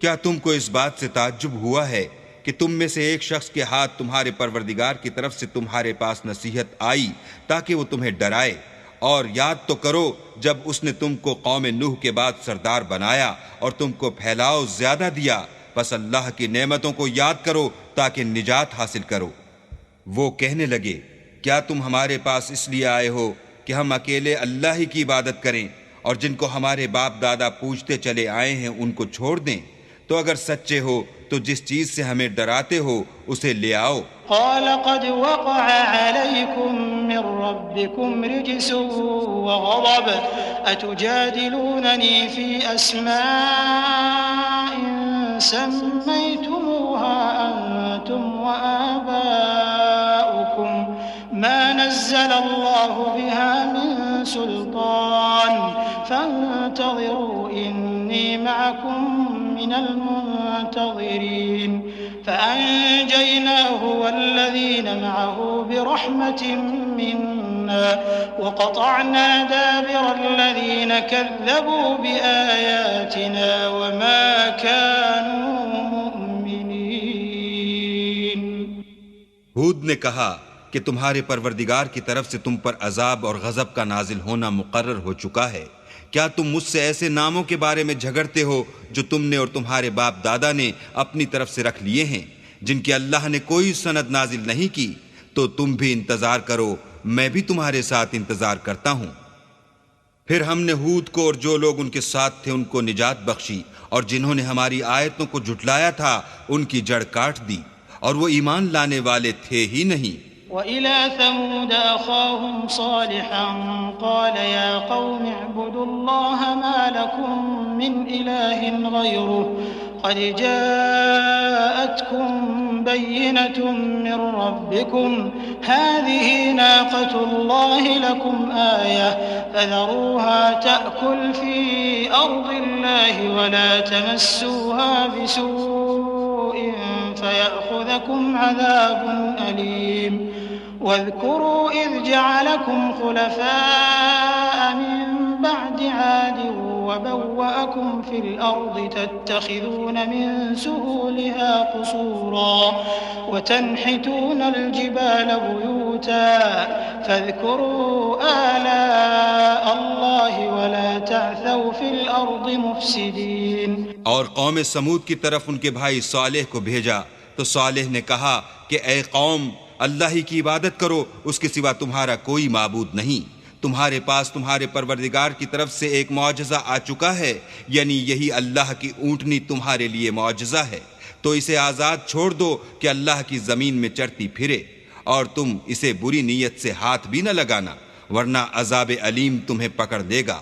क्या तुमको इस बात से ताज्जुब हुआ है कि तुम में से एक शख्स के हाथ तुम्हारे परवरदिगार की तरफ से तुम्हारे पास नसीहत आई ताकि वो तुम्हें डराए? और याद तो करो जब उसने तुमको कौम नूह के बाद सरदार बनाया और तुमको फैलाव ज्यादा दिया। बस अल्लाह की नेमतों को याद करो ताकि निजात हासिल करो। वो कहने लगे, क्या तुम हमारे पास इसलिए आए हो कि हम अकेले अल्लाह ही की इबादत करें और जिनको हमारे बाप दादा पूजते चले आए हैं उनको छोड़ दें? तो अगर सच्चे हो तो जिस चीज से हमें डराते हो उसे ले आओ। क़ाल क़द वक़अ अलैकुम मिन रब्बिकुम रिज्सुन व ग़ज़ब अतुजादिलूननी फ़ी अस्माइन सम्मैतुमूहा अंतुम व आबाउकुम मा नज़्ज़ल अल्लाहु बिहा मिन सुल्तान फंतज़िरू इन्नी मअकुम मिनल मुंतज़िरीन فأنجيناه والذين معه برحمة منا وقطعنا دابر الذين كذبوا بآياتنا وما كانوا مؤمنين। हूद ने कहा कि तुम्हारे परवरदिगार की तरफ से तुम पर अजाब और गजब का नाजिल होना मुकर्रर हो चुका है। क्या तुम मुझसे ऐसे नामों के बारे में झगड़ते हो जो तुमने और तुम्हारे बाप दादा ने अपनी तरफ से रख लिए हैं, जिनकी अल्लाह ने कोई सनद नाजिल नहीं की? तो तुम भी इंतजार करो, मैं भी तुम्हारे साथ इंतजार करता हूं। फिर हमने हूद को और जो लोग उनके साथ थे उनको निजात बख्शी और जिन्होंने हमारी आयतों को झुठलाया था उनकी जड़ काट दी और वो ईमान लाने वाले थे ही नहीं। وإلى ثمود أخاهم صالحا قال يا قوم اعبدوا الله ما لكم من إله غيره قد جاءتكم بينة من ربكم هذه ناقة الله لكم آية فذروها تأكل في أرض الله ولا تمسوها بسوء فيأخذكم عذاب أليم واذكروا إذ جعلكم خلفاء من بعد عاد وبوأكم في الأرض تتخذون من سهولها قصورا وتنحتون الجبال بيوتا فاذكروا آلاء الله ولا تعثوا في الأرض مفسدين। और कौम समूद की तरफ उनके भाई सालेह को भेजा तो सालेह ने कहा कि ऐ कौम, अल्लाह ही की इबादत करो, उसके सिवा तुम्हारा कोई माबूद नहीं। तुम्हारे पास तुम्हारे परवरदिगार की तरफ से एक मौजज़ा आ चुका है, यानी यही अल्लाह की ऊँटनी तुम्हारे लिए मौजज़ा है। तो इसे आज़ाद छोड़ दो कि अल्लाह की ज़मीन में चढ़ती फिरे और तुम इसे बुरी नीयत से हाथ भी न लगाना, वरना अज़ाब अलीम तुम्हें पकड़ लेगा।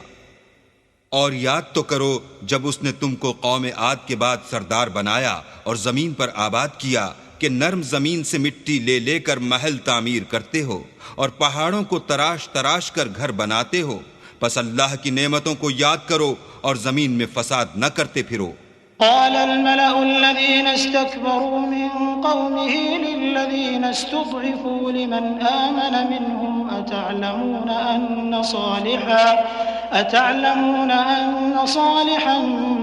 और याद तो करो जब उसने तुमको कौम आद के बाद सरदार बनाया और ज़मीन पर आबाद किया कि नर्म ज़मीन से मिट्टी ले लेकर महल तामीर करते हो और पहाड़ों को तराश तराश कर घर बनाते हो। बस अल्लाह की नेमतों को याद करो और ज़मीन में फसाद न करते फिरो। قال الملأ الذين استكبروا من قومه للذين استضعفوا لمن آمن منهم أتعلمون أن صالحا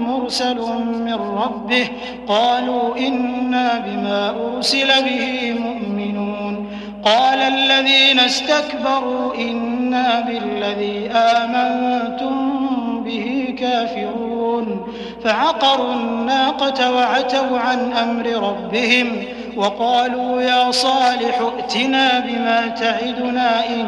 مرسل من ربه قالوا إنا بما أرسل به مؤمنون قال الذين استكبروا إنا بالذي آمنتم به كافرون فعقروا الناقة وعتوا عن أمر ربهم وقالوا يا صالح ائتنا بما تعدنا إن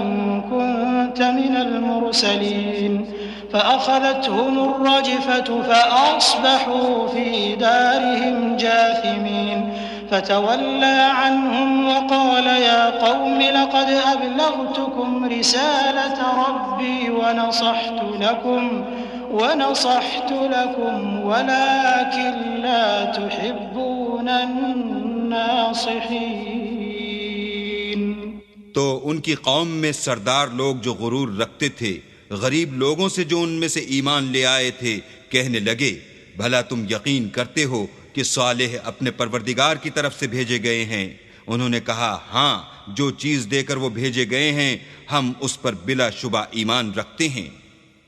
كنت من المرسلين فأخذتهم الرجفة فأصبحوا في دارهم جاثمين فتولى عنهم وقال يا قوم لقد أبلغتكم رسالة ربي ونصحت لكم ولكن لا تحبون الناصحين। तो उनकी कौम में सरदार लोग जो गुरूर रखते थे गरीब लोगों से जो उनमें से ईमान ले आए थे, कहने लगे, भला तुम यकीन करते हो कि सालेह अपने परवरदिगार की तरफ से भेजे गए हैं? उन्होंने कहा, हाँ, जो चीज देकर वो भेजे गए हैं हम उस पर बिला शुबा ईमान रखते हैं।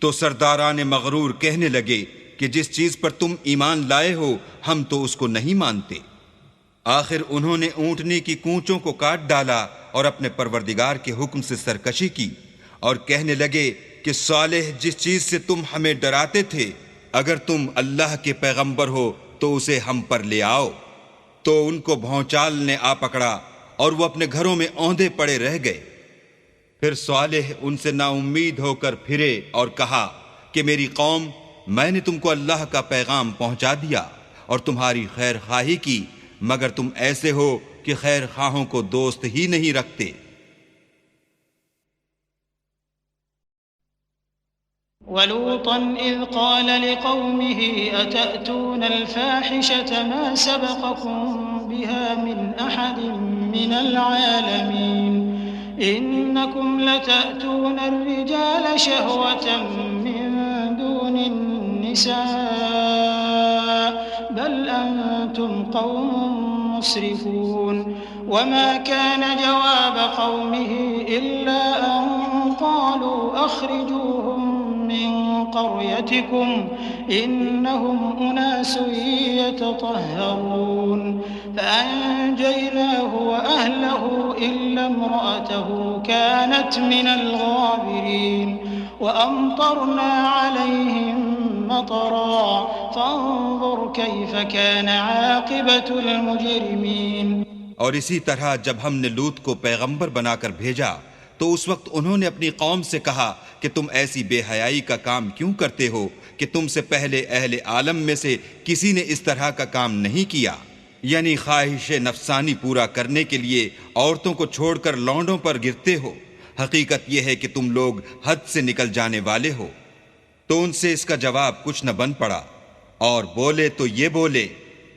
तो सरदारान मगरूर कहने लगे कि जिस चीज पर तुम ईमान लाए हो हम तो उसको नहीं मानते। आखिर उन्होंने ऊंटनी की कूंचों को काट डाला और अपने परवरदिगार के हुक्म से सरकशी की और कहने लगे कि सालेह जिस चीज से तुम हमें डराते थे, अगर तुम अल्लाह के पैगंबर हो तो उसे हम पर ले आओ। तो उनको भौचाल ने आ पकड़ा और वो अपने घरों में औंधे पड़े रह गए। फिर सालेह उनसे नाउम्मीद होकर फिरे और कहा कि मेरी कौम, मैंने तुमको अल्लाह का पैगाम पहुंचा दिया और तुम्हारी खैर खाही की, मगर तुम ऐसे हो कि खैर खाहों को दोस्त ही नहीं रखते। वलूतन इज़ क़ाल लिक़ौमिही अतअतून अल-फ़ाहिशत मा सबक़कुम बिहा मिन अहदिन मिनल आलमीन इन्नकुम लतअतून अर्रिजाल शहवतन मिन दूनिन निसा बल अंतुम कौमुम मुस्रिफून वमा कान जवाब कौमिही इल्ला अन क़ालू अख़रिजूहुम मिन क़र्यतिकुम इन्नहुम उनासुन यतطهرون फ़अन्जयनाहु वअहलहु इल्ला इम्रअतहु कानत मिनल गाबिरीन वअमतरना अलैहिम मतरा फ़न्ज़ुर कैफ़ कान आक़िबतुल मुजरिमीन। और इसी तरह जब हमने लूत को पैगंबर बनाकर भेजा तो उस वक्त उन्होंने अपनी कौम से कहा कि तुम ऐसी बेहयाई का काम क्यों करते हो कि तुमसे पहले अहले आलम में से किसी ने इस तरह का काम नहीं किया, यानी ख्वाहिश नफसानी पूरा करने के लिए औरतों को छोड़कर लौंडों पर गिरते हो। हकीकत यह है कि तुम लोग हद से निकल जाने वाले हो। तो उनसे इसका जवाब कुछ न बन पड़ा और बोले तो ये बोले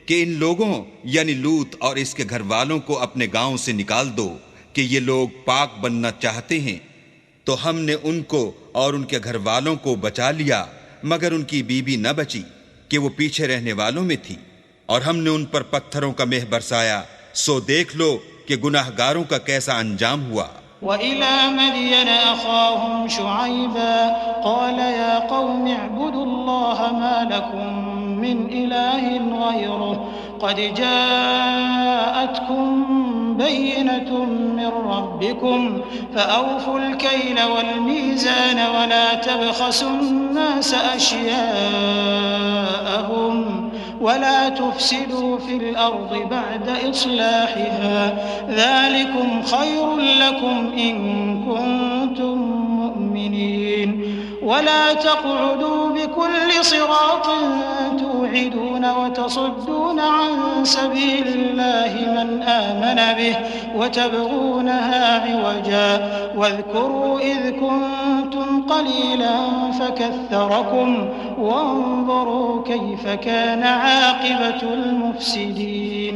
कि इन लोगों यानी लूत और इसके घर वालों को अपने गांव से निकाल दो कि ये लोग पाक बनना चाहते हैं। तो हमने उनको और उनके घर वालों को बचा लिया, मगर उनकी बीबी न बची कि वो पीछे रहने वालों में थी, और हमने उन पर पत्थरों का मेह बरसाया। सो देख लो कि गुनाहगारों का कैसा अंजाम हुआ। वइला मदियन अख़ाहुम शुअयबा क़ाल या क़ौमि अअ्बुदुल्लाह मा लकुम मिन इलाहिन ग़यरुहु क़द जाअतकुम बय्यिनतुम मिन रब्बिकुम फ़अवफ़ुल कैल वल मीज़ान वला तबख़सुन्नास अश्याअहुम वला तुफ़सिदू फ़िल अर्ज़ि बअद इस्लाहिहा ज़ालिकुम ख़ैरुन लकुम इन कुन्तुम मुअ्मिनीन वला तक़उदू बिकुल्लि सिरातिन तु'इदून वतसुद्दून अन सबीलिल्लाहि मन आमन बिहि वतबग़ूनहा इवजा वज़्कुरू इज़ कुन्तुम क़लीलन फ़कथ्थरकुम वन्ज़ुरू कैफ़ कान आक़िबतुल मुफ़्सिदीन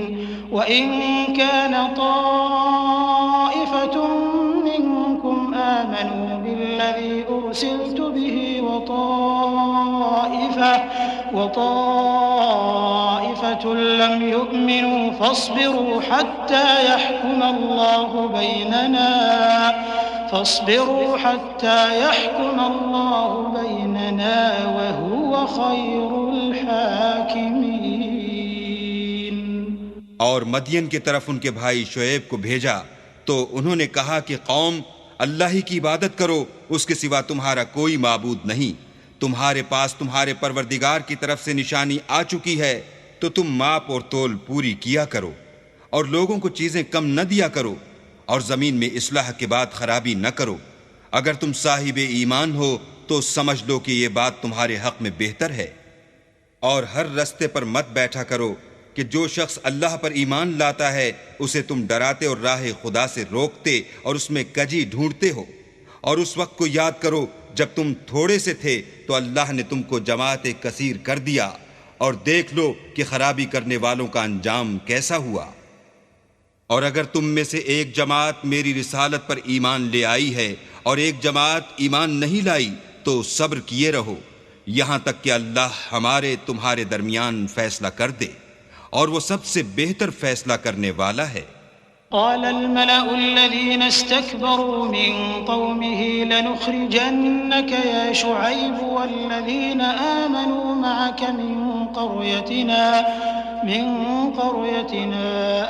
वइन कान ताइफ़तुम मिनकुम आमनू बिल्लज़ी उरसिलतु बिही वताइफ़तुन लम यु'मिनू फ़ास्बिरू हत्ता यहकुम अल्लाहु बैनना वहुव खैरुल हाकिमीन। और मदियन की तरफ उनके भाई शुएब को भेजा तो उन्होंने कहा कि कौम, अल्लाह ही की इबादत करो, उसके सिवा तुम्हारा कोई माबूद नहीं। तुम्हारे पास तुम्हारे परवरदिगार की तरफ से निशानी आ चुकी है, तो तुम माप और तोल पूरी किया करो और लोगों को चीजें कम न दिया करो और जमीन में इस्लाह के बाद खराबी न करो। अगर तुम साहिब ईमान हो तो समझ लो कि ये बात तुम्हारे हक में बेहतर है। और हर रास्ते पर मत बैठा करो कि जो शख्स अल्लाह पर ईमान लाता है उसे तुम डराते और राह खुदा से रोकते और उसमें कजी ढूंढते हो। और उस वक्त को याद करो जब तुम थोड़े से थे तो अल्लाह ने तुमको जमात कसीर कर दिया, और देख लो कि खराबी करने वालों का अंजाम कैसा हुआ। और अगर तुम में से एक जमात मेरी रिसालत पर ईमान ले आई है और एक जमात ईमान नहीं लाई तो सब्र किए रहो यहाँ तक कि अल्लाह हमारे तुम्हारे दरमियान फैसला कर दे और वो सबसे बेहतर फैसला करने वाला है। قال الملأ الذين استكبروا من قومه لنخرجنك يا شعيب والذين آمنوا معك من قريتنا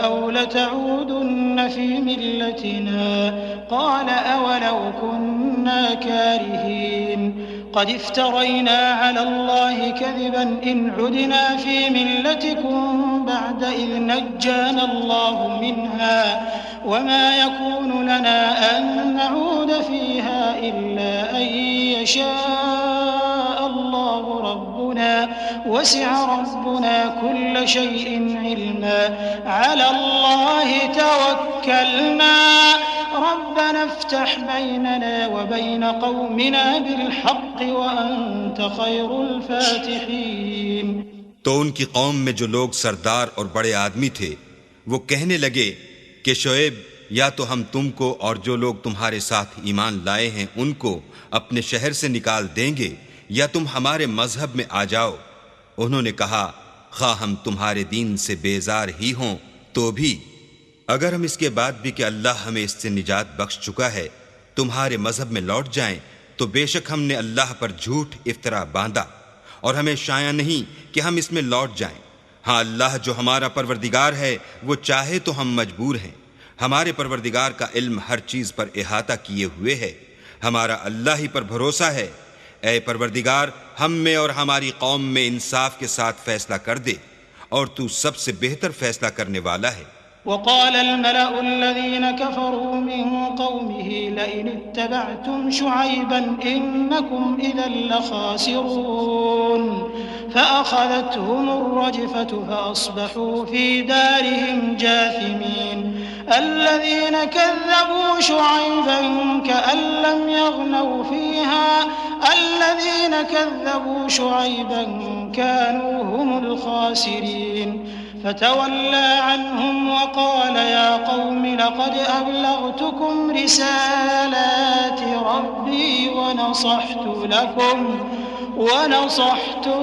أو لتعودن في ملتنا قال أولو كنا كارهين قد افترينا على الله كذبا إن عدنا في ملتكم بعد إذ نجانا الله منها وما يكون لنا أن نعود فيها إلا أن يشاء الله ربنا وسع ربنا كل شيء علما على الله توكلنا ربنا افتح بيننا وبين قومنا بالحق وأنت خير الفاتحين। तो उनकी कौम में जो लोग सरदार और बड़े आदमी थे वो कहने लगे कि शुएब या तो हम तुमको और जो लोग तुम्हारे साथ ईमान लाए हैं उनको अपने शहर से निकाल देंगे या तुम हमारे मजहब में आ जाओ। उन्होंने कहा खा हम तुम्हारे दीन से बेजार ही हों तो भी अगर हम इसके बाद भी कि अल्लाह हमें इससे निजात बख्श चुका है तुम्हारे मजहब में लौट जाएं तो बेशक हमने अल्लाह पर झूठ इफ्तरा बांधा और हमें शाया नहीं कि हम इसमें लौट जाएं। हाँ, अल्लाह जो हमारा परवरदिगार है वो चाहे तो हम मजबूर हैं। हमारे परवरदिगार का इल्म हर चीज पर इहाता किए हुए है। हमारा अल्लाह ही पर भरोसा है। ऐ परवरदिगार, हम में और हमारी कौम में इंसाफ के साथ फैसला कर दे और तू सबसे बेहतर फैसला करने वाला है। وقال الملأ الذين كفروا من قومه لئن اتبعتم شعيبا إنكم إذا لخاسرون فأخذتهم الرجفة فأصبحوا في دارهم جاثمين الذين كذبوا شعيبا كأن لم يغنوا فيها الذين كذبوا شعيبا كانوا هم الخاسرين فتولى عنهم وقال يا قوم لقد أبلغتكم رسالات ربي ونصحت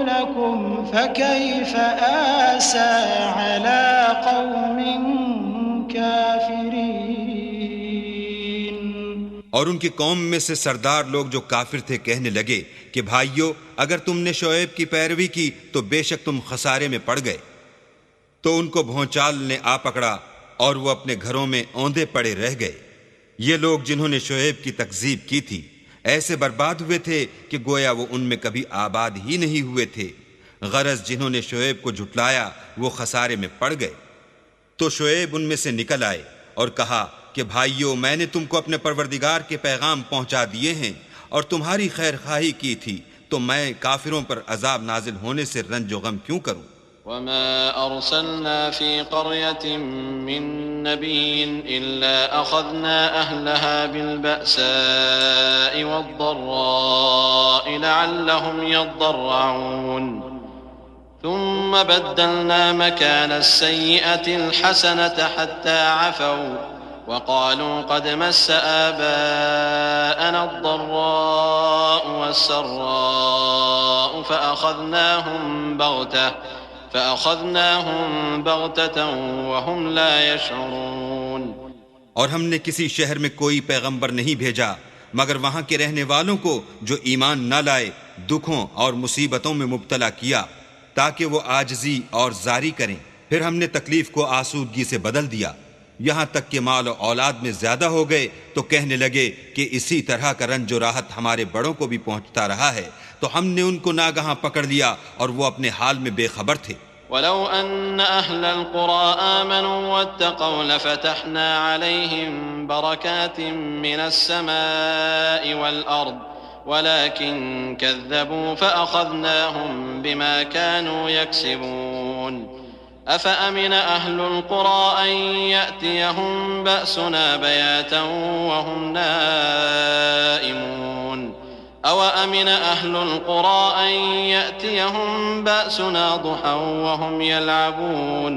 لكم فكيف آسى على قوم كافرين। और उनकी कौम में से सरदार लोग जो काफिर थे कहने लगे कि भाइयों, अगर तुमने शोएब की पैरवी की तो बेशक तुम खसारे में पड़ गए। तो उनको भौचाल ने आ पकड़ा और वो अपने घरों में औंधे पड़े रह गए। ये लोग जिन्होंने शोएब की तकजीब की थी ऐसे बर्बाद हुए थे कि गोया वो उनमें कभी आबाद ही नहीं हुए थे। गरज जिन्होंने शोएब को झुटलाया वो खसारे में पड़ गए। तो शोएब उनमें से निकल आए और कहा कि भाइयों, मैंने तुमको अपने परवरदिगार के पैगाम पहुंचा दिए हैं और तुम्हारी खैर खाही की थी, तो मैं काफिरों पर अजाब नाजिल होने से रंजो गम क्यों करूं। वमा अरसलना फी क़रयतिन मिन नबिय्यिन इल्ला अख़ज़ना अहलहा बिलबअसाइ वद्दर्राइ लअल्लहुम यद्दर्रऊन थुम्मा बद्दलना मकान अस्सय्यिअति अलहसनता हत्ता अफ़ौ वक़ालू क़द मस्स आबाअना अद्दर्राउ वस्सर्राउ फ़अख़ज़नाहुम बग़ततन वहुम ला यशऊरून। और हमने किसी शहर में कोई पैगंबर नहीं भेजा मगर वहां के रहने वालों को जो ईमान न लाए दुखों और मुसीबतों में मुब्तला किया ताकि वो आजिज़ी और जारी करें। फिर हमने तकलीफ को आसूदगी से बदल दिया, यहाँ तक कि माल और औलाद में ज्यादा हो गए तो कहने लगे कि इसी तरह का रंज और राहत हमारे बड़ों को भी पहुँचता रहा है। तो हमने उनको नागहां पकड़ लिया और वो अपने हाल में बेखबर थे। वलौ अन्न अहलल क़ुरा आमनू वत्तक़ौ लफ़तहना अलैहिम बरकातिम मिनस समाइ वल अर्द वलाकिन कज़्ज़बू फ़अख़ज़नाहुम बिमा कानू यक्सिबून। अफ़अमिन अहलुल क़ुरा अन यअतियहुम बअसुना बयातन वहुम नाइमून अवअमिन अहलुल क़ुरा अन यअतियहुम बअसुना दुहन वहुम यलअबून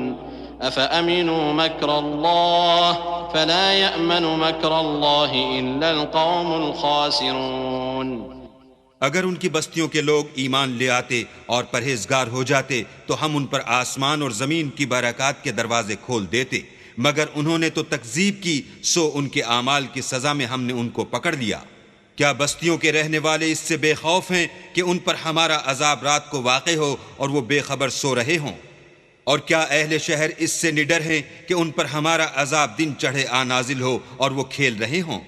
अफ़अमिनू मक्रल्लाह फला यअमनु मक्रल्लाहि इल्लल कौमुल खासिरून। अगर उनकी बस्तियों के लोग ईमान ले आते और परहेजगार हो जाते तो हम उन पर आसमान और जमीन की बरकत के दरवाजे खोल देते, मगर उन्होंने तो तकजीब की, सो उनके आमाल की सजा में हमने उनको पकड़ लिया। क्या बस्तियों के रहने वाले इससे बेखौफ हैं कि उन पर हमारा अजाब रात को वाक़े हो और वो बेखबर सो रहे हों? और क्या अहले शहर इससे निडर हैं कि उन पर हमारा अजाब दिन चढ़े आ नाजिल हो और वो खेल रहे हों?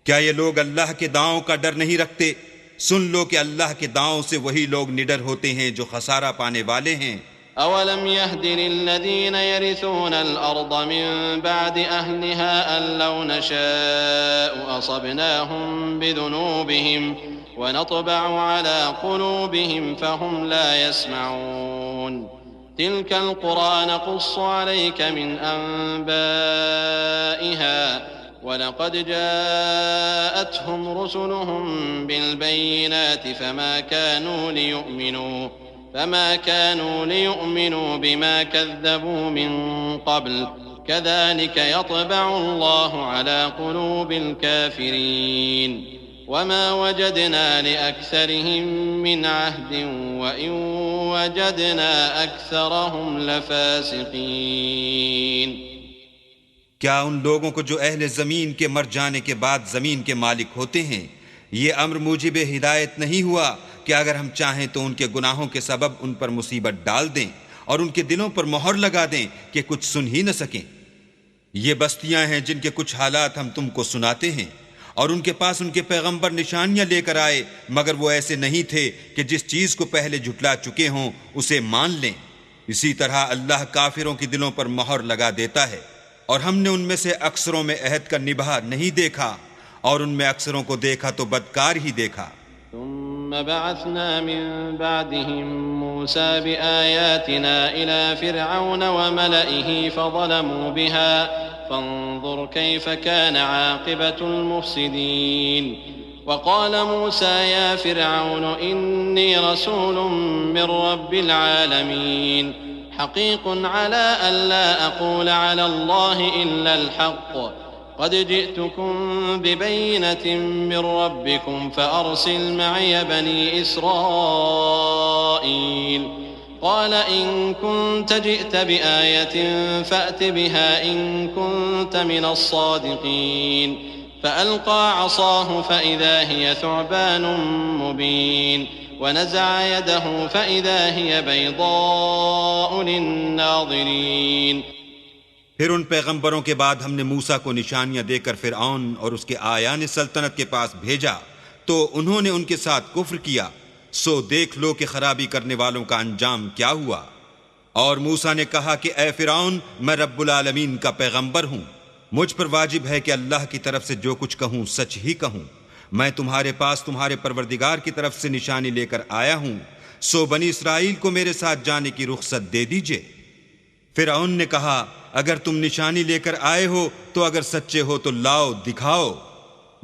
क्या ये लोग अल्लाह के दावों का डर नहीं रखते? सुन लो कि अल्लाह के दावों से वही लोग निडर होते हैं जो खसारा पाने वाले हैं। अवलम यहदि लिल्लज़ीना यरिसूनल अर्द मिन बअदि अहलिहा अल्लौ नशाअ असबनाहुम बिदुनूबिहिम व नतबअु अला क़ुलूबिहिम फहुम ला यस्मऊन। तिल्कल क़ुरा नक़ुस्सु अलैका मिन अंबाइहा वलक़द जाअतहुम रुसुलुहुम बिलबय्यिनाति फमा कानू लियुमिनू बिमा कज़्ज़बू मिन क़ब्ल कज़ालिक यत्बअु अल्लाहु अला क़ुलूबिल काफ़िरीन वमा वजदना लिअक्सरिहिम मिन अहदिन व इन वजदना अक्सरहुम लफ़ासिक़ीन। क्या उन लोगों को जो अहले ज़मीन के मर जाने के बाद ज़मीन के मालिक होते हैं, ये अम्र मूजिब हिदायत नहीं हुआ कि अगर हम चाहें तो उनके गुनाहों के सबब उन पर मुसीबत डाल दें और उनके दिलों पर मोहर लगा दें कि कुछ सुन ही न सकें? ये बस्तियां हैं जिनके कुछ हालात हम तुमको सुनाते हैं, और उनके पास उनके पैगंबर निशानियां लेकर आए, मगर वो ऐसे नहीं थे कि जिस चीज़ को पहले झुटला चुके हों उसे मान लें। इसी तरह अल्लाह काफिरों के दिलों पर मोहर लगा देता है, और हमने उनमें से अक्सरों में अहद का निभा नहीं देखा और उनमें अक्सरों को देखा तो बदकार ही देखा। सुम्मा बअसना मिन बअदिहिम मूसा बिआयातिना इला फिरऔन व मलइही फज़लमू बिहा फंज़ुर कैफ़ कान आक़िबतुल मुफ़्सिदीन। वक़ाल मूसा या फिरऔन इन्नी रसूलुम मिर रब्बिल आलमीन हक़ीक़ुन अला अल्ला अक़ूल अला अल्लाहि इल्लल हक़्क़ क़द जिअ्तुकुम बिबय्यिनतिन मिर रब्बिकुम फ़अरसिल मअय बनी इस्राईल। क़ाल इन कुन्त जिअ्त बिआयतिन फ़अत बिहा इन कुन्त मिनस्सादिक़ीन। फ़अल्क़ा असाहु फ़इज़ा हिय थुअबानुम मुबीन वनज़अ यदहु फ़इज़ा हिय बैज़ाअु लिन्नाज़िरीन। फिर उन पैगंबरों के बाद हमने मूसा को निशानियां देकर फिरऔन और उसके आयान सल्तनत के पास भेजा, तो उन्होंने उनके साथ कुफ्र किया। सो देख लो कि खराबी करने वालों का अंजाम क्या हुआ। और मूसा ने कहा कि ए फिरऔन, मैं रब्बुल आलमीन का पैगंबर हूँ, मुझ पर वाजिब है कि अल्लाह की तरफ से जो कुछ कहूँ सच ही कहूँ। मैं तुम्हारे पास तुम्हारे परवरदिगार की तरफ से निशानी लेकर आया हूँ, सो बनी इसराइल को मेरे साथ जाने की रुख्सत दे दीजिए। फिरऔन ने कहा, अगर तुम निशानी लेकर आए हो तो अगर सच्चे हो तो लाओ, दिखाओ।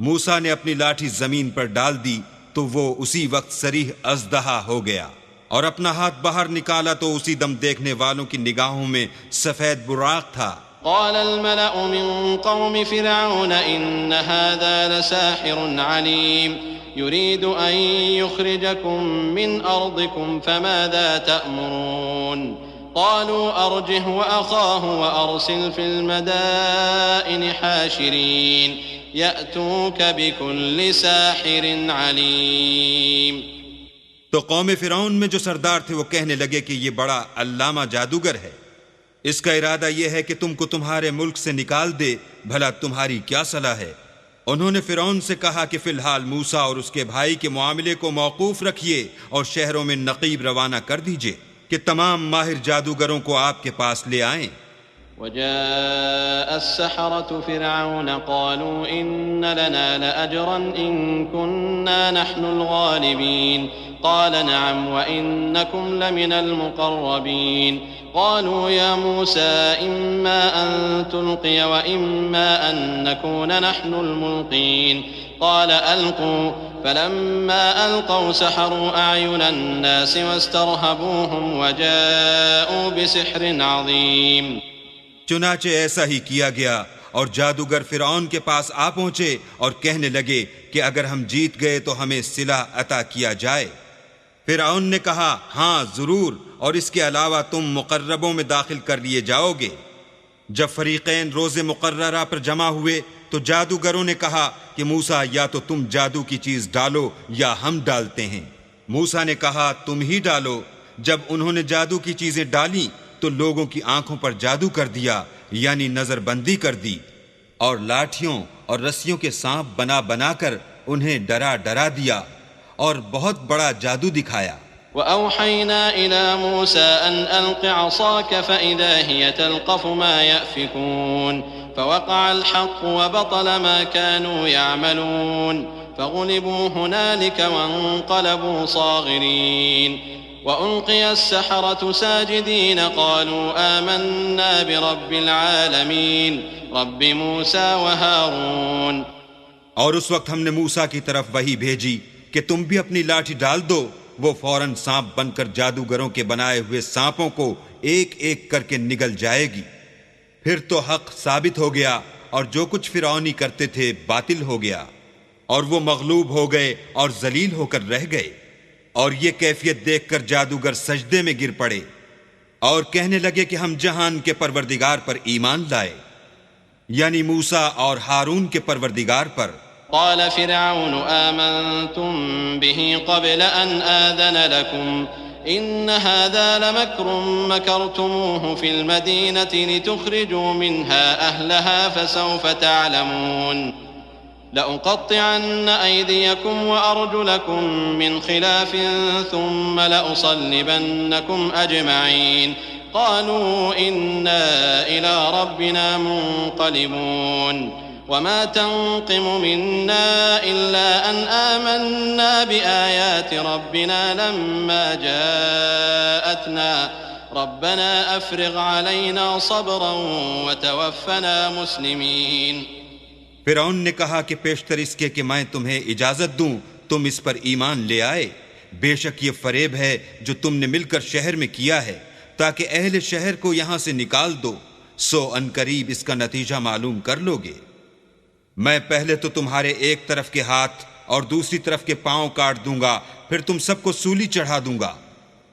मूसा ने अपनी लाठी जमीन पर डाल दी तो वो उसी वक्त सरीह अज़दहा हो गया, और अपना हाथ बाहर निकाला तो उसी दम देखने वालों की निगाहों में सफेद बुराक था। क़ालल मलअु मिन क़ौमि फ़िरऔन इन्न हाज़ा लसाहिरुन अलीम युरीदु अन युख़रिजकुम मिन अर्दिकुम फ़माज़ा तअमुरून। क़ालू अर्जिह व अख़ाहु व अर्सिल फ़िल मदाइनि हाशिरीन यअतूक बिकुल्लि साहिरिन अलीम। तो कौम फिरौन में जो सरदार थे वो कहने लगे कि ये बड़ा अल्लामा जादूगर है, इसका इरादा यह है कि तुमको तुम्हारे मुल्क से निकाल दे, भला तुम्हारी क्या सलाह है। उन्होंने फिरौन से कहा कि फिलहाल मूसा और उसके भाई के मामले को मौकूफ रखिए और शहरों में नकीब रवाना कर दीजिए कि तमाम माहिर जादूगरों को आपके पास ले आएं। वजाअ अस्सहरतु फ़िरऔन क़ालू इन्न लना लअजरन इन कुन्ना नहनुल गालिबीन। क़ाल नअम व इन्नकुम लमिनल मुक़र्रबीन। क़ालू या मूसा इम्मा अन तुल्क़िय व इम्मा अन नकून नहनुल मुल्क़ीन। क़ाल अल्क़ू फलम्मा अलक़ौ सहरू अयुनन नास वस्तरहबूहुम वजाऊ बिसिहरिन अज़ीम। चुनाचे ऐसा ही किया गया और जादूगर फिरौन के पास आ पहुंचे और कहने लगे कि अगर हम जीत गए तो हमें सिला अता किया जाए। फिरौन ने कहा, हाँ जरूर, और इसके अलावा तुम मुकर्रबों में दाखिल कर लिए जाओगे। जब फरीकैन रोज़े मुकर्ररा पर जमा हुए तो जादूगरों ने कहा कि मूसा, या तो तुम जादू की चीज डालो या हम डालते हैं। मूसा ने कहा, तुम ही डालो। जब उन्होंने जादू की चीजें डाली तो लोगों की आंखों पर जादू कर दिया, यानी नजरबंदी कर दी, और लाठियों और रस्सियों के सांप बना बनाकर उन्हें डरा डरा दिया और बहुत बड़ा जादू दिखाया। वअौहैना इला मूसा अन अल्क़ि असाक फ़इज़ा हिय तल्क़फ़ु मा यअफ़िकून फ़वक़अल हक़्क़ु वबतल मा कानू यअमलून फ़ग़ुलिबू हुनालिक वन्क़लबू साग़िरीन वउल्क़िय अस्सहरतु साजिदीन क़ालू आमन्ना बिरब्बिल आलमीन रब्बि मूसा व हारून। और उस वक्त हमने मूसा की तरफ वही भेजी कि तुम भी अपनी लाठी डाल दो। वो फौरन सांप बनकर जादूगरों के बनाए हुए सांपों को एक एक करके निगल जाएगी। फिर तो हक साबित हो गया और जो कुछ फिरौनी करते थे बातिल हो गया, और वो मगलूब हो गए और जलील होकर रह गए। और ये कैफियत देखकर जादूगर सजदे में गिर पड़े और कहने लगे कि हम जहान के परवरदिगार पर ईमान लाए, यानी मूसा और हारून के परवरदिगार पर। क़ाल फ़िरऔन आमन्तुम बिही क़ब्ल अन आज़न लकुम इन्न हाज़ा लमक्रुम मकरतुमूहु फ़िल मदीनति लितुख़रिजू मिन्हा अहलहा फ़सौफ़ तअलमून लउक़त्तिअन्न अयदियकुम व अर्जुलकुम मिन ख़िलाफ़िन थुम्म लउसल्लिबन्नकुम अजमईन क़ालू इन्ना इला रब्बिना मुन्क़लिबून वमा तन्क़िमु मिन्ना इल्ला अन आमन्ना बिआयाति रब्बिना लम्मा जाअतना रब्बना अफ़्रिग़ अलैना सब्रन व तवफ़्फ़ना मुस्लिमीन। फिरौन ने कहा कि पेशतर इसके कि मैं तुम्हें इजाजत दूं तुम इस पर ईमान ले आए। बेशक ये फरेब है जो तुमने मिलकर शहर में किया है ताकि अहले शहर को यहां से निकाल दो, सो अनकरीब इसका नतीजा मालूम कर लोगे। मैं पहले तो तुम्हारे एक तरफ के हाथ और दूसरी तरफ के पांव काट दूंगा, फिर तुम सबको सूली चढ़ा दूंगा।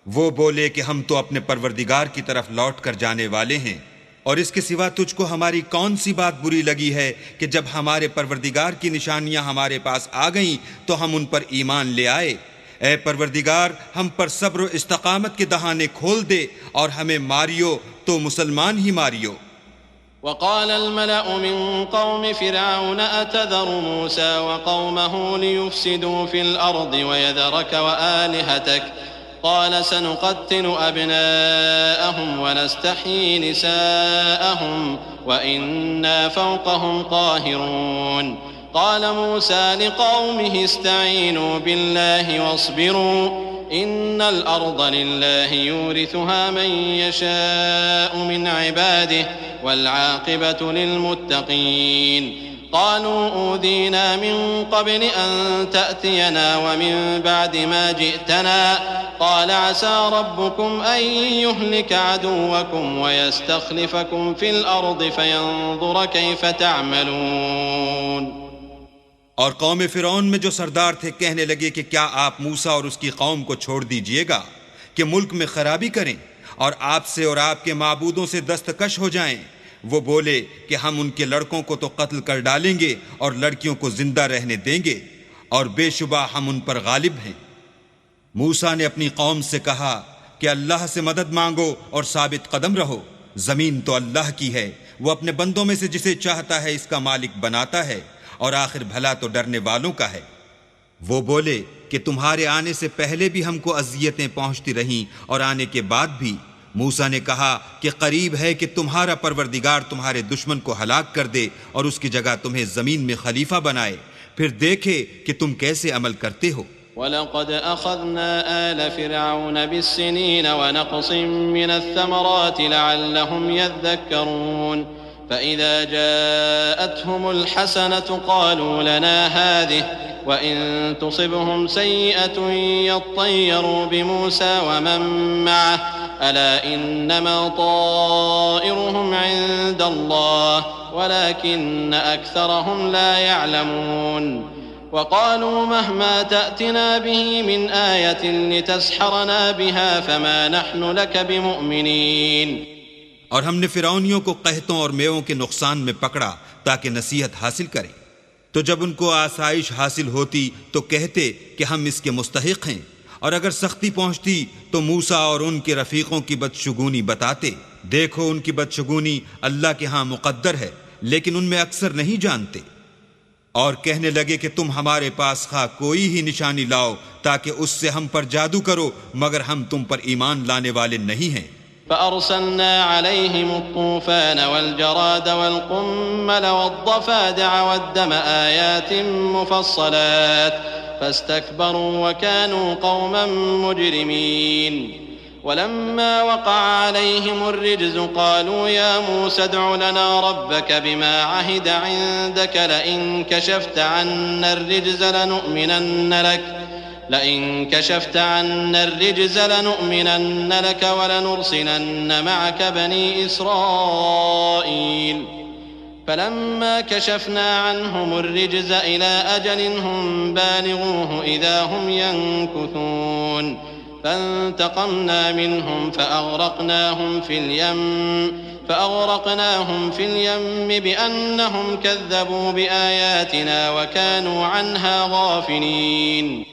वो बोले कि हम तो अपने परवरदिगार की तरफ लौट कर जाने वाले हैं, और इसके सिवा तुझको हमारी कौन सी बात बुरी लगी है कि जब हमारे परवरदिगार की निशानियां हमारे पास आ गईं तो हम उन पर ईमान ले आए। ऐ परवरदिगार, हम पर सब्र और इस्तकामत के दहाने खोल दे और हमें मारियो तो मुसलमान ही मारियो। वक़ाल अल-मलअु मिन क़ौमि फ़िरऔन अतज़रु मूसा व क़ौमहु लियुफ़्सिदू फ़िल अर्ज़ि व यज़रक व आलिहतक क़ाल सनुक़त्तिलु अब्नाअहुम व नस्तहयी निसाअहुम व इन्ना फ़ौक़हुम क़ाहिरून। क़ाल मूसा लिक़ौमिहि इस्तईनू बिल्लाहि वस्बिरू इन्नल अर्ज़ लिल्लाहि यूरिथुहा मन यशाअु मिन इबादिहि वल आक़िबतु लिल्मुत्तक़ीन। क़ालू ऊज़ीना मिन क़ब्ल अन तअतियना व मिन बअद मा जिअतना क़ाल असा रब्बुकुम अन युहलिक अदुव्वकुम व यस्तख़लिफ़कुम फ़िल अर्ज़ि फ़यंज़ुर कैफ़ तअमलून। और कौम फिरौन में जो सरदार थे कहने लगे कि क्या आप मूसा और उसकी कौम को छोड़ दीजिएगा कि मुल्क में खराबी करें और आपसे और आपके माबूदों से दस्तकश हो जाएं। वो बोले कि हम उनके लड़कों को तो कत्ल कर डालेंगे और लड़कियों को जिंदा रहने देंगे, और बेशुबा हम उन पर गालिब हैं। मूसा ने अपनी कौम से कहा कि अल्लाह से मदद मांगो और साबित कदम रहो। जमीन तो अल्लाह की है, वो अपने बंदों में से जिसे चाहता है इसका मालिक बनाता है, और आखिर भला तो डरने वालों का है। वो बोले कि तुम्हारे आने से पहले भी हमको अज़ियतें पहुंचती रहीं और आने के बाद भी। मूसा ने कहा कि करीब है कि तुम्हारा परवरदिगार तुम्हारे दुश्मन को हलाक कर दे और उसकी जगह तुम्हें जमीन में खलीफा बनाए, फिर देखे कि तुम कैसे अमल करते हो। वलक़द अख़ज़ना आल फ़िरऔन बिस्सिनीन व नक़सिम मिनस्समराति लअल्लहुम यज़्ज़क्करून फ़इज़ा जाअतहुमुल हसनतु क़ालू लना हाज़िहि وإن تصبهم سيئة يطيروا بموسى ومن معه ألا إنما طائرهم عند الله ولكن أكثرهم لا يعلمون وقالوا مهما تأتنا به من آية لتسحرنا بها فما نحن لك بمؤمنين। और हमने फिरौनियों को कहतों और मेवों के नुकसान में पकड़ा ताकि नसीहत हासिल करें, तो जब उनको आसाइश हासिल होती तो कहते कि हम इसके मुस्तहिक हैं, और अगर सख्ती पहुंचती तो मूसा और उनके रफीकों की बदशुगुनी बताते। देखो उनकी बदशुगुनी अल्लाह के यहाँ मुकद्दर है, लेकिन उनमें अक्सर नहीं जानते। और कहने लगे कि तुम हमारे पास खा कोई ही निशानी लाओ ताकि उससे हम पर जादू करो, मगर हम तुम पर ईमान लाने वाले नहीं हैं। فأرسلنا عليهم الطوفان والجراد والقمل والضفادع والدم آيات مفصلات فاستكبروا وكانوا قوما مجرمين ولما وقع عليهم الرجز قالوا يا موسى ادع لنا ربك بما عهد عندك لئن كشفت عنا الرجز لنؤمنن لك ولنرسلن معك بني إسرائيل فلما كشفنا عنهم الرجز إلى أجل هم بالغوه إذا هم ينكثون فانتقمنا منهم فأغرقناهم في اليم بأنهم كذبوا بآياتنا وكانوا عنها غافلين।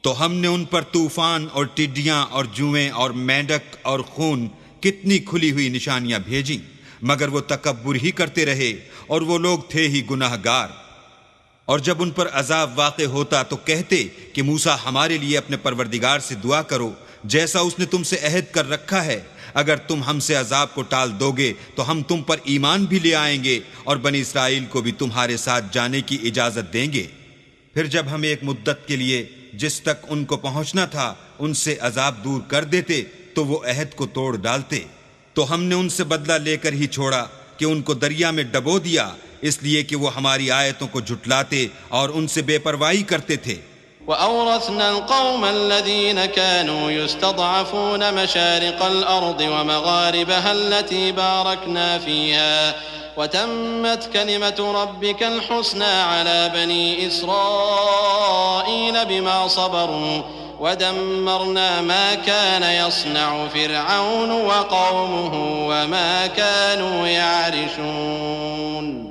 तो हमने उन पर तूफान और टिड्डियां और जुएं और मेंढक और खून कितनी खुली हुई निशानियां भेजी, मगर वो तकब्बुर ही करते रहे और वो लोग थे ही गुनाहगार। और जब उन पर अजाब वाक़े होता तो कहते कि मूसा हमारे लिए अपने परवरदिगार से दुआ करो जैसा उसने तुमसे अहद कर रखा है। अगर तुम हमसे अजाब को टाल दोगे तो हम तुम पर ईमान भी ले आएंगे और बनी इसराइल को भी तुम्हारे साथ जाने की इजाज़त देंगे। फिर जब हम एक मुद्दत के लिए जिस तक उनको पहुंचना था उनसे अजाब दूर कर देते तो वो अहद को तोड़ डालते। तो हमने उनसे बदला लेकर ही छोड़ा कि उनको दरिया में डबो दिया, इसलिए कि वो हमारी आयतों को झुटलाते और उनसे बेपरवाही करते थे। وأورثنا القوم الذين كانوا يستضعفون مشارق الأرض ومغاربها التي باركنا فيها وتمت كلمة ربك الحسنى على بني إسرائيل بما صبروا ودمرنا ما كان يصنع فرعون وقومه وما كانوا يعرشون।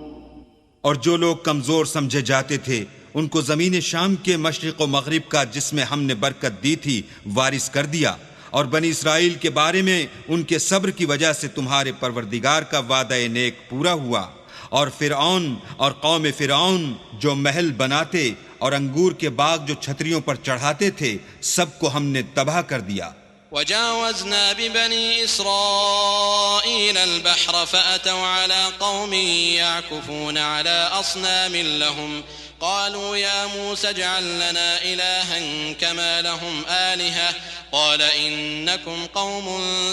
और जो लोग कमजोर समझे जाते थे उनको जमीन शाम के मशरिक और मगरिब का जिसमें हमने बरकत दी थी वारिस कर दिया, और बनी इसराइल के बारे में उनके सब्र की वजह से तुम्हारे परवरदिगार का वादा नेक पूरा हुआ। और फिरऔन और कौम फिरऔन जो महल बनाते और अंगूर के बाग जो छतरियों पर चढ़ाते थे सबको हमने तबाह कर दिया। وجاوزنا ببني إسرائيل البحر فأتوا على قوم يعكفون على أصنام لهم قالوا يا موسى اجعل لنا إلها كما لهم آلهة قال إنكم قوم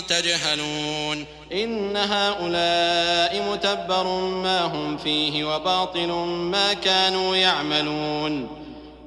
تجهلون إن هؤلاء متبر ما هم فيه وباطل ما كانوا يعملون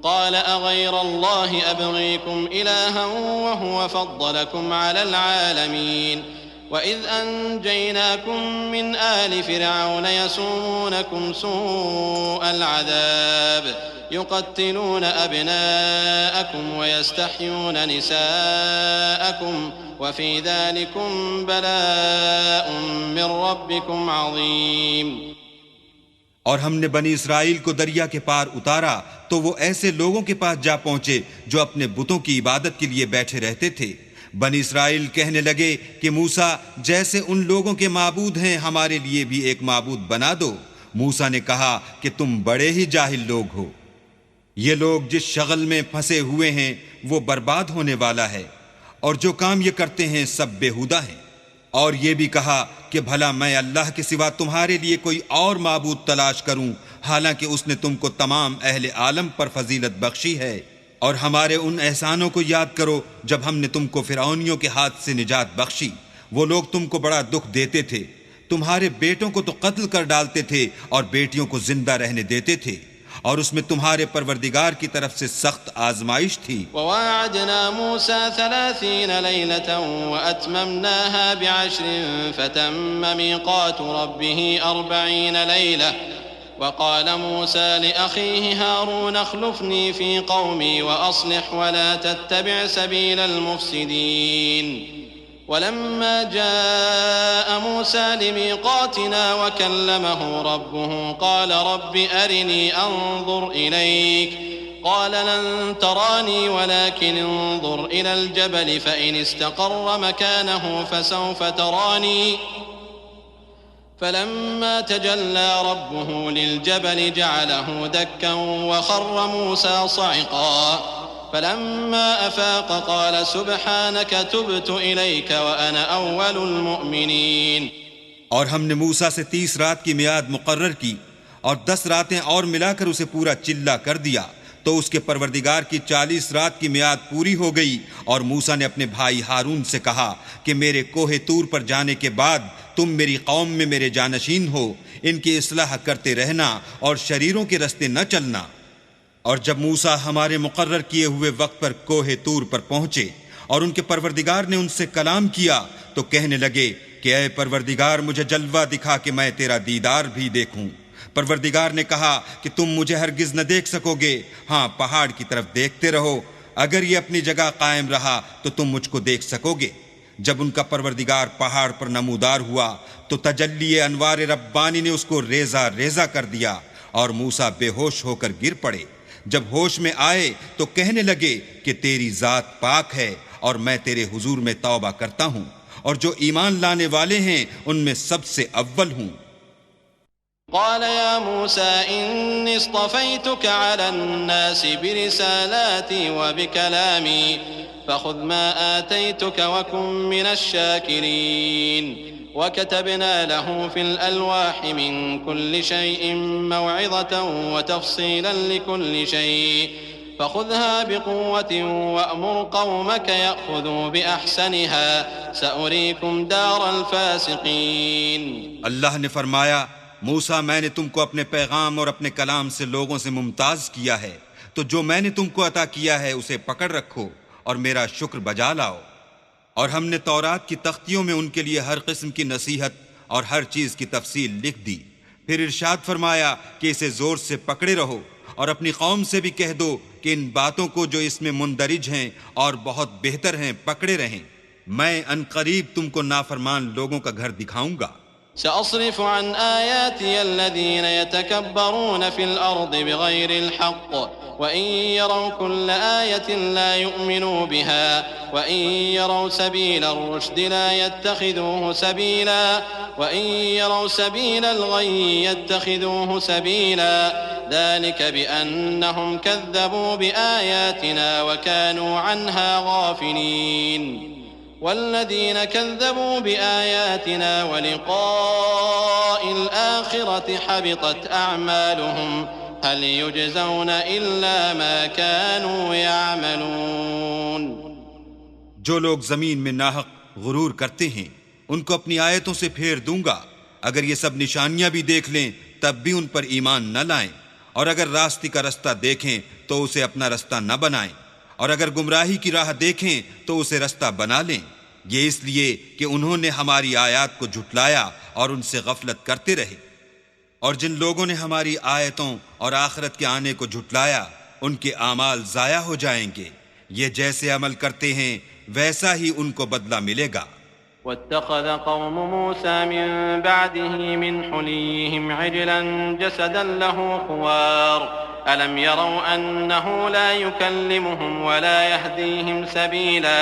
قال أغير الله أبغيكم إلها وهو فضلكم على العالمين وإذ أنجيناكم من آل فرعون يسومونكم سوء العذاب يقتلون أبناءكم ويستحيون نساءكم وفي ذلكم بلاء من ربكم عظيم। और हमने बनी इसराइल को दरिया के पार उतारा तो वो ऐसे लोगों के पास जा पहुंचे जो अपने बुतों की इबादत के लिए बैठे रहते थे। बनी इसराइल कहने लगे कि मूसा जैसे उन लोगों के माबूद हैं हमारे लिए भी एक माबूद बना दो। मूसा ने कहा कि तुम बड़े ही जाहिल लोग हो। ये लोग जिस शगल में फंसे हुए हैं वो बर्बाद होने वाला है और जो काम ये करते हैं सब बेहुदा हैं। और ये भी कहा कि भला मैं अल्लाह के सिवा तुम्हारे लिए कोई और माबूद तलाश करूं, हालांकि उसने तुमको तमाम अहले आलम पर फजीलत बख्शी है। और हमारे उन एहसानों को याद करो जब हमने तुमको फिरौनियों के हाथ से निजात बख्शी। वो लोग तुमको बड़ा दुख देते थे, तुम्हारे बेटों को तो कत्ल कर डालते थे और बेटियों को जिंदा रहने देते थे। और उसमें तुम्हारे परवरदिगार की तरफ से सख्त आजमाइश थी। ववाअदना मूसा 30 लैलतन वअतममनाहा बिअश्रिन फतम्म मीक़ातु रब्बिही 40 लैला वक़ाल मूसा लिअख़ीहि हारून अख़्लुफ़नी फ़ी क़ौमी वअस्लिह वला तत्तबिअ सबीलल मुफ़्सिदीन। वलम्मा जाअ मूसा लिमीक़ातिना वकल्लमहु रब्बुहु क़ाल रब्बि अरिनी अंज़ुर इलैक क़ाल लन तरानी वलाकिन इंज़ुर इलल जबल फ़इन इस्तक़र्र मकानहु फ़सौफ़ तरानी फलम्मा तजल्ला रब्बुहु लिलजबल जअलहु दक्कन वख़र्र मूसा सइक़ा फलम्मा अफ़ाक़ क़ाल सुब्हानक तुब्तु इलैक वअना अव्वलुल मुअमिनीन। और हमने मूसा से 30 रात की मियाद मुकर्रर की और 10 रातें और मिलाकर उसे पूरा चिल्ला कर दिया, तो उसके परवरदिगार की 40 रात की मियाद पूरी हो गई। और मूसा ने अपने भाई हारून से कहा कि मेरे कोहे तूर पर जाने के बाद तुम मेरी कौम में मेरे जानशीन हो, इनकी इस्लाह करते रहना और शरीरों के रास्ते न चलना। और जब मूसा हमारे मुकर्रर किए हुए वक्त पर कोहे तूर पर पहुंचे और उनके परवरदिगार ने उनसे कलाम किया, तो कहने लगे कि ऐ परवरदिगार, मुझे जलवा दिखा कि मैं तेरा दीदार भी देखूं। परवरदिगार ने कहा कि तुम मुझे हरगिज न देख सकोगे, हाँ पहाड़ की तरफ देखते रहो, अगर ये अपनी जगह कायम रहा तो तुम मुझको देख सकोगे। जब उनका परवरदिगार पहाड़ पर नमूदार हुआ तो तजल्ली अनवार रब्बानी ने उसको रेजा रेजा कर दिया और मूसा बेहोश होकर गिर पड़े। जब होश में आए तो कहने लगे कि तेरी जात पाक है और मैं तेरे हुजूर में तौबा करता हूँ और जो ईमान लाने वाले हैं उनमें सबसे अव्वल हूँ। क़ाल या मूसा इन्नी इस्तफ़ैतुक अलन्नास बिरिसालाती व बिकलामी फ़ख़ुज़ मा आतैतुक वकुन मिनश्शाकिरीन। वकतबना लहू फ़िल अलवाहि मिन कुल्लि शैइन मौइज़तन व तफ़सीलन लिकुल्लि शै फ़ख़ुज़हा बिक़ुव्वतिन वअमुर क़ौमक यअख़ुज़ू बिअहसनिहा सउरीकुम दारल फ़ासिक़ीन। अल्लाह ने फरमाया, मूसा, मैंने तुमको अपने पैगाम और अपने कलाम से लोगों से मुमताज किया है, तो जो मैंने तुमको अता किया है उसे पकड़ रखो और मेरा शुक्र बजा लाओ। और हमने तौरात की तख्तियों में उनके लिए हर किस्म की नसीहत और हर चीज की तफसील लिख दी। फिर इरशाद फरमाया कि इसे जोर से पकड़े रहो और अपनी कौम से भी कह दो कि इन बातों को जो इसमें मुंदरिज हैं और बहुत बेहतर हैं पकड़े रहें। मैं अनकरीब तुमको नाफरमान लोगों का घर दिखाऊंगा। सअस्रिफ़ु अन आयाति अल्लज़ीन यतकब्बरून फ़िल अर्ज़ि बिग़ैरिल हक़्क़ व इन यरौ कुल्ल आयतिन ला युमिनू बिहा व इन यरौ सबीलर रुश्द ला यत्तखिज़ूहु सबीला व इन यरौ सबीलल गय्यि यत्तखिज़ूहु सबीला ज़ालिक बिअन्नहुम कज़्ज़बू बिआयातिना व कानू अन्हा गाफ़िलीन। वल्लज़ीन कज़्ज़बू बिआयातिना व लिक़ाइल आखिरति हबितत अअमालुहुम हल युजज़ौन इल्ला मा कानू यअमलून। जो लोग जमीन में नाहक गुरूर करते हैं उनको अपनी आयतों से फेर दूंगा। अगर ये सब निशानियां भी देख लें तब भी उन पर ईमान न लाएं, और अगर रास्ते का रास्ता देखें तो उसे अपना रास्ता न बनाएं, और अगर गुमराही की राह देखें तो उसे रास्ता बना लें। ये इसलिए कि उन्होंने हमारी आयत को झुटलाया और उनसे गफलत करते रहे। और जिन लोगों ने हमारी आयतों और आखिरत के आने को झुटलाया उनके आमाल जाया हो जाएंगे। ये जैसे अमल करते हैं वैसा ही उनको बदला मिलेगा। वत्तख़ज़ क़ौम मूसा मिन बअदिही मिन हुलिय्यिहिम इजलन जसदन लहू ख़ुवार अलम यरौ अन्नहु ला युकल्लिमुहुम व ला यहदीहिम सबीला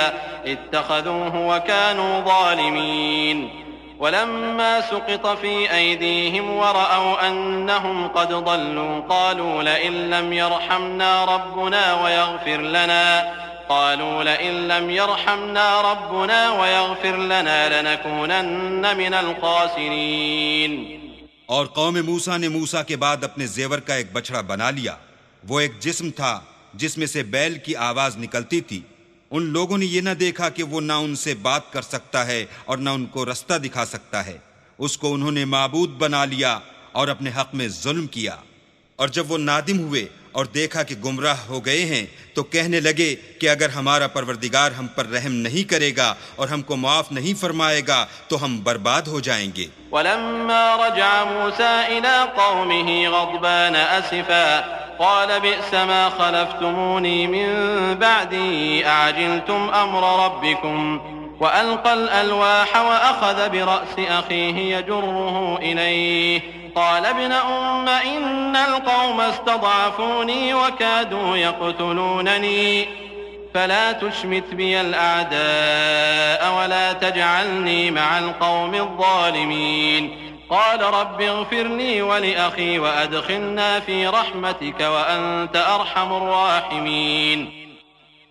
इत्तख़ज़ूहु व कानू ज़ालिमीन। वलम्मा सुक़ित फ़ी अयदीहिम व रअव अन्नहुम क़द ضल्लू क़ालू लइन लम यरहमना रब्बुना व यग़फ़िर लना क़ालू लइन लम यरहमना रब्बुना व यग़फ़िर लना लनकूनन्न मिनल ख़ासिरीन। और कौम मूसा ने मूसा के बाद अपने जेवर का एक बछड़ा बना लिया। वो एक जिस्म था जिसमें से बैल की आवाज निकलती थी। उन लोगों ने ये न देखा कि वो ना उनसे बात कर सकता है और ना उनको रास्ता दिखा सकता है। उसको उन्होंने माबूद बना लिया और अपने हक में जुल्म किया। और जब वो नादिम हुए और देखा कि गुमराह हो गए हैं तो कहने लगे कि अगर हमारा परवरदिगार हम पर रहम नहीं करेगा और हमको माफ नहीं फरमाएगा तो हम बर्बाद हो जाएंगे। वलम्मा रजा मूसा इला कौमिही गज़बान असिफा क़ाल बिअस मा खलफ्तुमूनी मिन बअदी अअजिलतुम अम्र रब्बिकुम वअल्क़ल अलवाह वअख़ज़ बिरअसी अख़ीहि यजुर्रुहु इलैहि क़ाल इब्न उम्म इन्नल क़ौम इस्तज़अफ़ूनी वकादू यक़्तुलूननी फला तुशमित बियल अअदाअ वला तजअलनी मअल क़ौमिज़ ज़ालिमीन क़ाल रब्बि इग़फ़िर ली वलिअख़ी वअदख़िलना फ़ी रहमतिक वअन्त अरहमुर राहिमीन।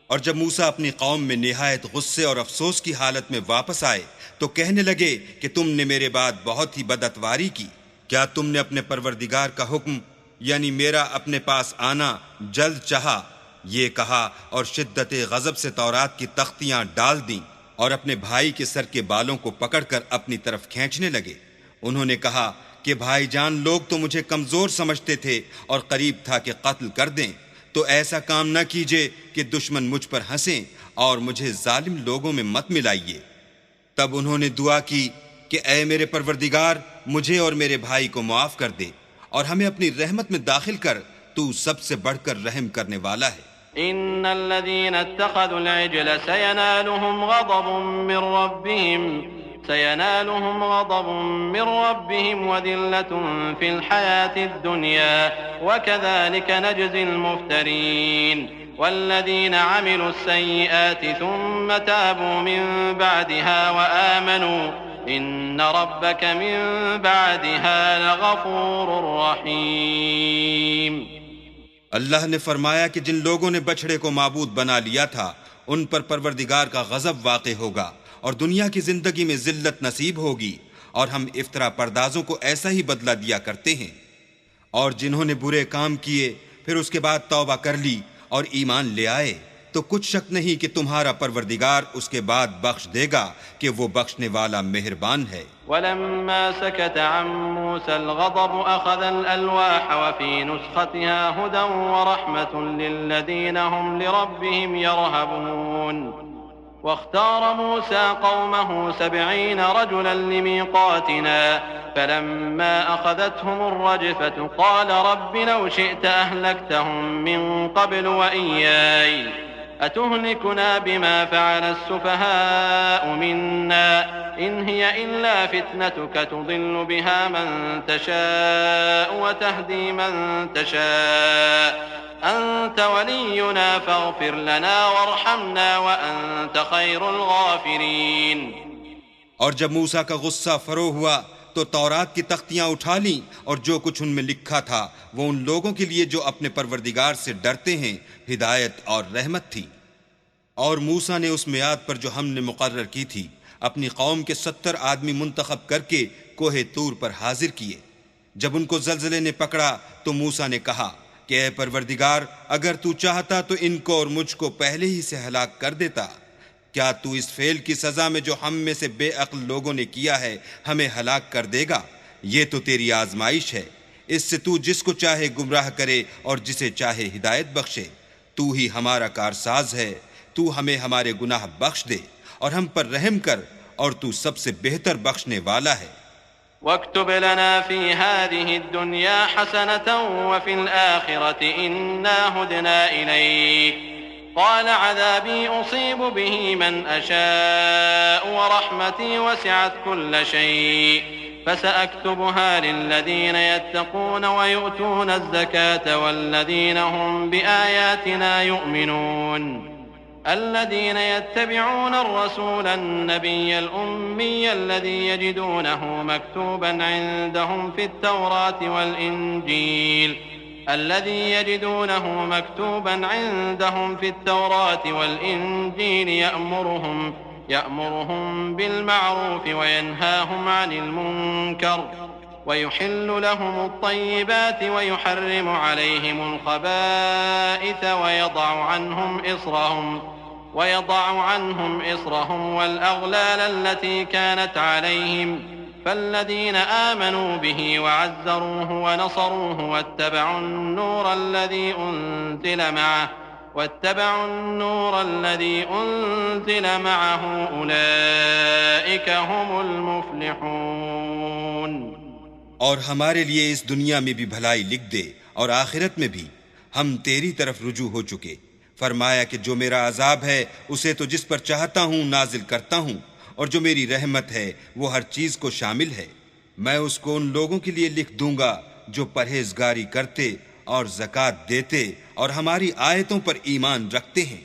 और जब मूसा अपनी कौम में निहायत गुस्से और अफसोस की हालत में वापस आए तो कहने लगे कि तुमने मेरे बाद बहुत ही बदअतवारी की। क्या तुमने अपने परवरदिगार का हुक्म यानी मेरा अपने पास आना जल्द चाहा? ये कहा और शिद्दत गज़ब से तौरात की तख्तियां डाल दी और अपने भाई के सर के बालों को पकड़कर अपनी तरफ खींचने लगे। उन्होंने कहा कि भाईजान, लोग तो मुझे कमजोर समझते थे और करीब था कि कत्ल कर दें, तो ऐसा काम न कीजिए कि दुश्मन मुझ पर हंसें और मुझे जालिम लोगों में मत मिलाइए। तब उन्होंने दुआ की कि ऐ मेरे परवरदिगार, मुझे और मेरे भाई को माफ कर दे और हमें अपनी रहमत में दाखिल कर, तू सबसे बढ़कर रहम करने वाला है। इन्नल्लज़ीना इत्तख़ज़ुल इज्ल सयनालुहुम ग़ज़बुम मिर रब्बिहिम वज़िल्लतुन फ़िल हयातिद दुनिया वकज़ालिक नजज़िल मुफ़्तरीन वल्लज़ीना अमिलुस सय्यिआति थुम्मा ताबू मिन बअदिहा वआमनू इन्न रब्बक मिन बअदिहा लगफ़ूरुर रहीम। अल्लाह ने फरमाया कि जिन लोगों ने बछड़े को माबूद बना लिया था उन पर परवरदिगार का गज़ब वाक़े होगा और दुनिया की जिंदगी में जिल्लत नसीब होगी, और हम इफ्तरा पर्दाजों को ऐसा ही बदला दिया करते हैं। और जिन्होंने बुरे काम किए फिर उसके बाद तौबा कर ली और ईमान ले आए तो कुछ शक नहीं कि तुम्हारा परवरदिगार उसके बाद बख्श देगा कि वो बख्शने वाला मेहरबान है। वलम्मा सकत अन मूसल ग़ज़ब अख़ज़ल अलवाह वफ़ी नुस्ख़तिहा हुदन व रहमतुन लिल्लज़ीना हुम लिरब्बिहिम यरहबून वख्तार मूसा क़ौमहु 70 रजुलन लिमीक़ातिना फलम्मा अख़ज़तहुमुर रजफ़तु क़ाल रब्बि लौ शि'त अहलक्तहुम मिन क़ब्लु व इय्याय अतुहलिकुना बिमा फ़अल अस्सुफ़हाअु मिन्ना इन हिय इल्ला फ़ित्नतुक तुज़िल्लु बिहा मन तशाअु व तहदी मन तशाअ अंत वलियुना फ़ग़फ़िर लना वरहमना व अंत ख़ैरुल ग़ाफ़िरीन। और जब मूसा का गुस्सा फरो हुआ तो तौरात की तख्तियां उठा लीं और जो कुछ उनमें लिखा था वो उन लोगों के लिए जो अपने परवरदिगार से डरते हैं हिदायत और रहमत थी। और मूसा ने उस मियाद पर जो हमने मुकर्रर की थी अपनी कौम के 70 आदमी मुंतखब करके कोहे तूर पर हाजिर किए। जब उनको ज़लज़ले ने पकड़ा तो मूसा ने कहा कि ऐ परवरदिगार, अगर तू चाहता तो इनको और मुझको पहले ही से हलाक कर देता। क्या तू इस फेल की सज़ा में जो हम में से बेअक्ल लोगों ने किया है हमें हलाक कर देगा? ये तो तेरी आजमाइश है, इससे तू जिसको चाहे गुमराह करे और जिसे चाहे हिदायत बख्शे। तू ही हमारा कारसाज है, तू हमें हमारे गुनाह बख्श दे और हम पर रहम कर, और तू सबसे बेहतर बख्शने वाला है। वक्तुब लना फी हादिहि दुनिया हसनतन व फिल आखिरति इन्ना हुदना इलैक क़ाल अज़ाबी उसीबु बिही मन अशाअ व रहमती वसिअत कुल्ल शै फसअक्तुबुहा लिल्लज़ीना यत्तक़ून व यु'तून अज़्ज़कात वल्लज़ीना हुम बिआयातिना यु'मिनून الذين يتبعون الرسول النبي الأمي الذي يجدونه مكتوبا عندهم في التوراة والإنجيل يأمرهم بالمعروف وينهاهم عن المنكر ويحل لهم الطيبات ويحرم عليهم الخبائث ويضع عنهم إصرهم والأغلال التي كانت عليهم فالذين آمنوا به وعزروه ونصروه واتبعوا النور الذي أنزل معه أولئك هم المفلحون। और हमारे लिए इस दुनिया में भी भलाई लिख दे और आखिरत में भी, हम तेरी तरफ रुजू हो चुके। फरमाया कि जो मेरा अजाब है उसे तो जिस पर चाहता हूँ नाजिल करता हूँ, और जो मेरी रहमत है वो हर चीज को शामिल है। मैं उसको उन लोगों के लिए लिख दूंगा जो परहेजगारी करते और ज़कात देते और हमारी आयतों पर ईमान रखते हैं।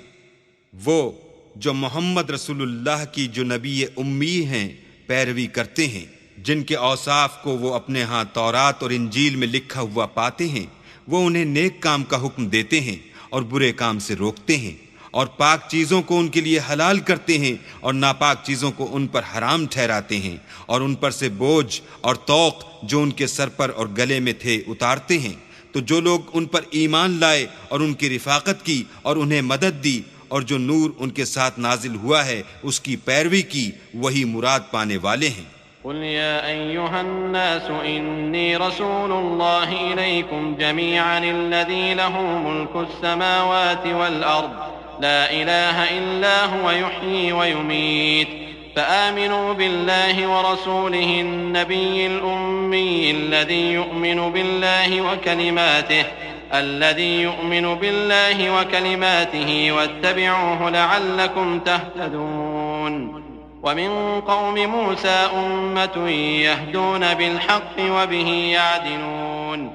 वो जो मोहम्मद रसूलुल्लाह की जो नबी उम्मी हैं पैरवी करते हैं, जिनके औसाफ को वो अपने यहाँ तौरात और इंजील में लिखा हुआ पाते हैं। वो उन्हें नेक काम का हुक्म देते हैं और बुरे काम से रोकते हैं, और पाक चीज़ों को उनके लिए हलाल करते हैं और नापाक चीज़ों को उन पर हराम ठहराते हैं, और उन पर से बोझ और तौक जो उनके सर पर और गले में थे उतारते हैं। तो जो लोग उन पर ईमान लाए और उनकी रिफाकत की और उन्हें मदद दी, और जो नूर उनके साथ नाजिल हुआ है उसकी पैरवी की, वही मुराद पाने वाले हैं। قل يا أيها الناس إني رسول الله إليكم جميعا الذي له ملك السماوات والأرض لا إله إلا هو يحيي ويميت فآمنوا بالله ورسوله النبي الأمي الذي يؤمن بالله وكلماته واتبعوه لعلكم تهتدون ومن قوم موسى أمة يهدون بالحق وبه يعدلون।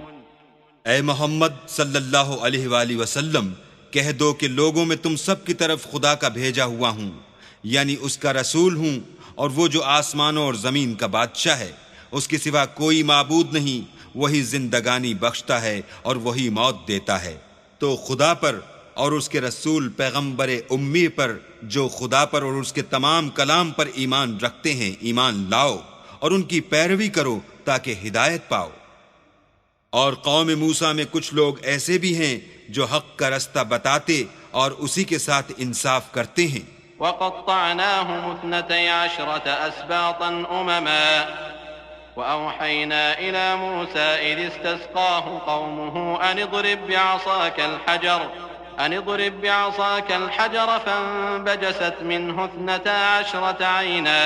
ऐ मोहम्मद सल्लल्लाहु अलैहि वसल्लम, कह दो कि लोगों में तुम सब की तरफ खुदा का भेजा हुआ हूँ, यानी उसका रसूल हूँ, और वो जो आसमानों और ज़मीन का बादशाह है, उसके सिवा कोई माबूद नहीं। वही जिंदगानी बख्शता है और वही मौत देता है। तो खुदा पर और उसके रसूल पैगंबर उम्मी पर, जो खुदा पर और उसके तमाम कलाम पर ईमान रखते हैं, ईमान लाओ और उनकी पैरवी करो ताकि हिदायत पाओ। और कौम मूसा में कुछ लोग ऐसे भी हैं जो हक का रास्ता बताते और उसी के साथ इंसाफ करते हैं। وَقَطَّعْنَاهُمُ اثْنَتَيْ عَشْرَةَ أَسْبَاطًا أُمَمًا وَأَوْحَيْنَا إِلَى مُوسَى إِذِ اسْتَسْقَاهُ قَوْمُهُ أَنِ اضْرِب بِّعَصَاكَ الْحَجَرَ فَانبَجَسَتْ مِنْهُ 12 عَيْنًا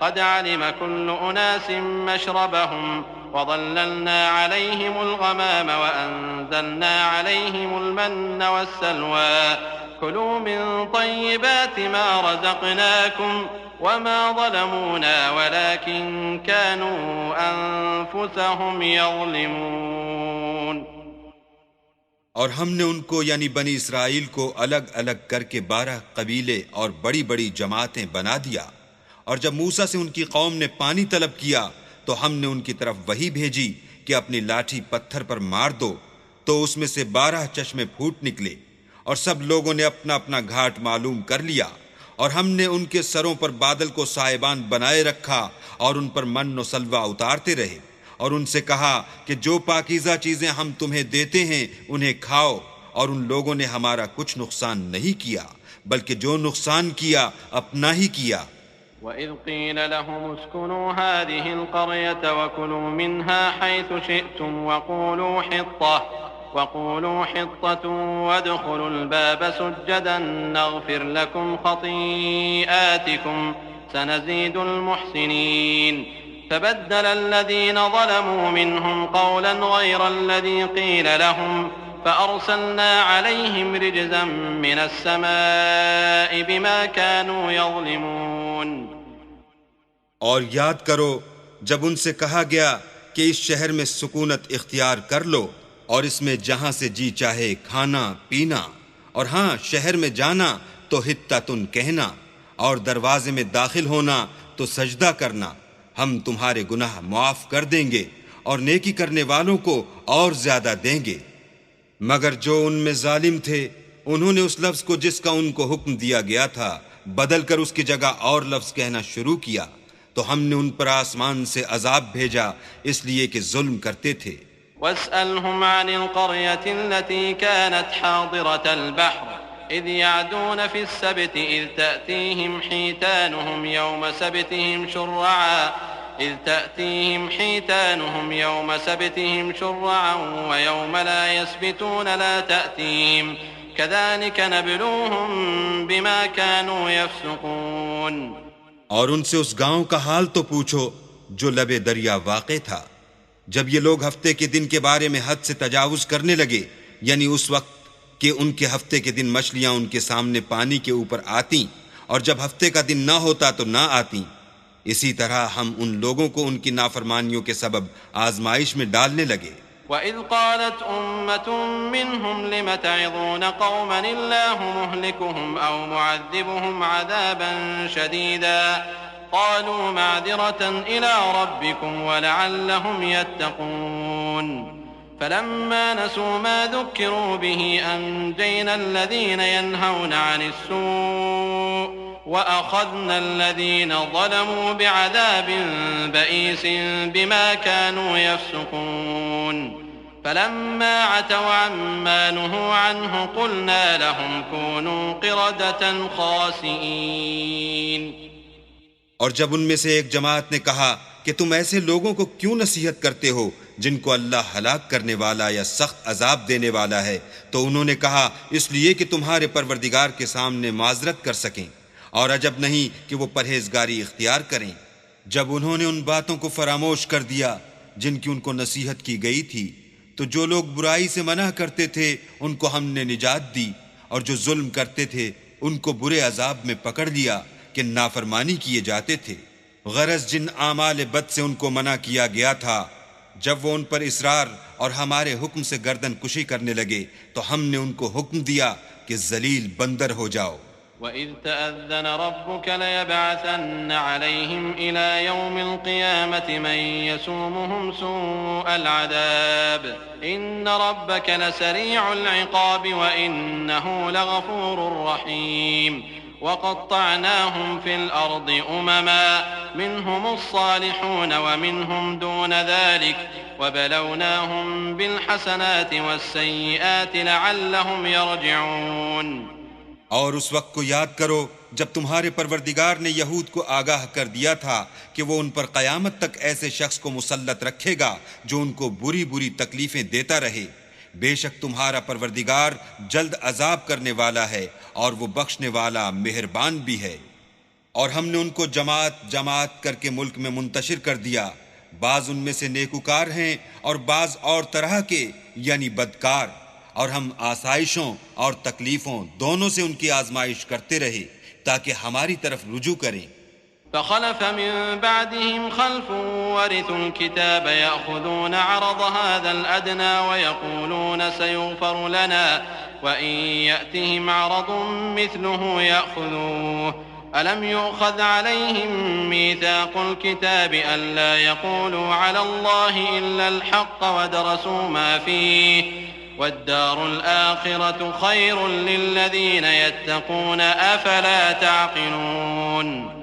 قَدْ عَلِمَ كُلُّ أُنَاسٍ مَّشْرَبَهُمْ وَظَلَّلْنَا عَلَيْهِمُ الْغَمَامَ وَأَنزَلْنَا عَلَيْهِمُ الْمَنَّ وَالسَّلْوَىٰ كُلُوا مِن طَيِّبَاتِ مَا رَزَقْنَاكُمْ وَمَا ظَلَمُونَا وَلَٰكِن كَانُوا أَنفُسَهُمْ يَظْلِمُونَ। और हमने उनको यानी बनी इसराइल को अलग अलग करके 12 कबीले और बड़ी बड़ी जमातें बना दिया। और जब मूसा से उनकी कौम ने पानी तलब किया तो हमने उनकी तरफ वही भेजी कि अपनी लाठी पत्थर पर मार दो, तो उसमें से 12 चश्मे फूट निकले, और सब लोगों ने अपना अपना घाट मालूम कर लिया। और हमने उनके सरों पर बादल को साहिबान बनाए रखा और उन पर मन व सलवा उतारते रहे, और उनसे कहा कि जो पाकीज़ा चीज़ें हम तुम्हें देते हैं उन्हें खाओ। और उन लोगों ने हमारा कुछ नुकसान नहीं किया, बल्कि जो नुकसान किया अपना ही किया। وَإِذْ قِيلَ لَهُمُ اسْكُنُوا هَٰذِهِ الْقَرْيَةَ وَكُلُوا مِنْهَا حَيْثُ شِئْتُمْ وَقُولُوا حِطَّةٌ وَادْخُلُوا الْبَابَ سُجَّدًا نَّغْفِرْ لَكُمْ خَطِيئَاتِكُمْ سَنَزِيدُ الْمُحْسِنِينَ فَبَدَّلَ الَّذِينَ ظَلَمُوا مِنْهُمْ قَوْلًا غَيْرَ الَّذِي قِيلَ لَهُمْ فَأَرْسَلْنَا عَلَيْهِمْ رِجْزًا مِّنَ السَّمَاءِ بِمَا كَانُوا يَظْلِمُونَ۔ और याद करो जब उनसे कहा गया कि इस शहर में सुकूनत इख्तियार कर लो और इसमें जहां से जी चाहे खाना पीना, और हाँ शहर में जाना तो हित्ततुन कहना, और दरवाजे में दाखिल होना तो सजदा करना, हम तुम्हारे गुनाह मुआफ कर देंगे और नेकी करने वालों को और ज्यादा देंगे। मगर जो उनमें जालिम थे उन्होंने उस लफ्ज को जिसका उनको हुक्म दिया गया था बदल कर उसकी जगह और लफ्ज कहना शुरू किया, तो हमने उन पर आसमान से अजाब भेजा इसलिए कि जुल्म करते थे। وَاسْأَلْهُمْ عَنِ الْقَرْيَةِ الَّتِي كَانَتْ حَاضِرَةَ الْبَحْرِ إِذْ يَعْدُونَ فِي السَّبْتِ إِذْ تَأْتِيهِمْ حِيتَانُهُمْ يَوْمَ سَبْتِهِمْ شُرَّعًا إذ تأتيهم حيتانهم يوم سبتهم شرعا ويوم لا يسبتون لا تأتيهم كذلك نبلوهم بما كانوا يفسقون। और उनसे उस गांव का हाल तो पूछो जो लबे दरिया वाक़े था, जब ये लोग हफ्ते के दिन के बारे में हद से तजावुज करने लगे, यानी उस वक्त कि उनके हफ्ते के दिन मछलियां उनके सामने पानी के ऊपर आती और जब हफ्ते का दिन ना होता तो ना आती। इसी तरह हम उन लोगों को उनकी नाफरमानियों के सबब आजमाइश में डालने लगे। وإذ قالت أمة منهم لم تعظون قوما الله مهلكهم أو معذبهم عذابا شديدا قالوا معذرة إلى ربكم ولعلهم يتقون فلما نسوا ما ذكروا به أنجينا الذين ينهون عن السوء وأخذنا الذين ظلموا بعذاب بئيس بما كانوا يفسقون فلما عتوا عما نهوا عنه قلنا لهم كونوا قردة خاسئين। और जब उनमें से एक जमात ने कहा कि तुम ऐसे लोगों को क्यों नसीहत करते हो जिनको अल्लाह हलाक करने वाला या सख्त अजाब देने वाला है, तो उन्होंने कहा इसलिए कि तुम्हारे परवरदिगार के सामने माजरत कर सकें, और अजब नहीं कि वो परहेजगारी इख्तियार करें। जब उन्होंने उन बातों को फरामोश कर दिया जिनकी उनको नसीहत की गई थी, तो जो लोग बुराई से मना करते थे उनको हमने निजात दी, और जो जुल्म करते थे उनको बुरे अजाब में पकड़ लिया कि नाफरमानी किए जाते थे। गरज जिन आमाल बद से उनको मना किया गया था, जब वो उन पर इसरार और हमारे हुक्म से गर्दन कुशी करने लगे तो हमने उनको हुक्म दिया कि जलील बंदर हो जाओ। وإذ تأذن ربك ليبعثن عليهم إلى يوم القيامة من يسومهم سوء العذاب إن ربك لسريع العقاب وإنه لغفور رحيم وقطعناهم في الأرض أمما منهم الصالحون ومنهم دون ذلك وبلوناهم بالحسنات والسيئات لعلهم يرجعون। और उस वक्त को याद करो जब तुम्हारे परवरदिगार ने यहूद को आगाह कर दिया था कि वो उन पर क़यामत तक ऐसे शख्स को मुसल्लत रखेगा जो उनको बुरी बुरी तकलीफें देता रहे। बेशक तुम्हारा परवरदिगार जल्द अजाब करने वाला है और वो बख्शने वाला मेहरबान भी है। और हमने उनको जमात जमात करके मुल्क में मुंतशिर कर दिया, बाज उनमें से नेकुकार हैं और बाज और तरह के यानी बदकार, और हम आसाइशों और तकलीफों दोनों से उनकी आजमाइश करते रहे ताकि हमारी तरफ रुजू करें। فخلف من بعدهم خلف ورثوا الكتاب يأخذون عرض هذا الأدنى ويقولون سيغفر لنا وإن يأتهم عرض مثله يأخذوه ألم يؤخذ عليهم ميثاق الكتاب ألا يقولوا على الله إلا الحق ودرسوا ما فيه والدار الآخرة خير للذين يتقون أفلا تعقلون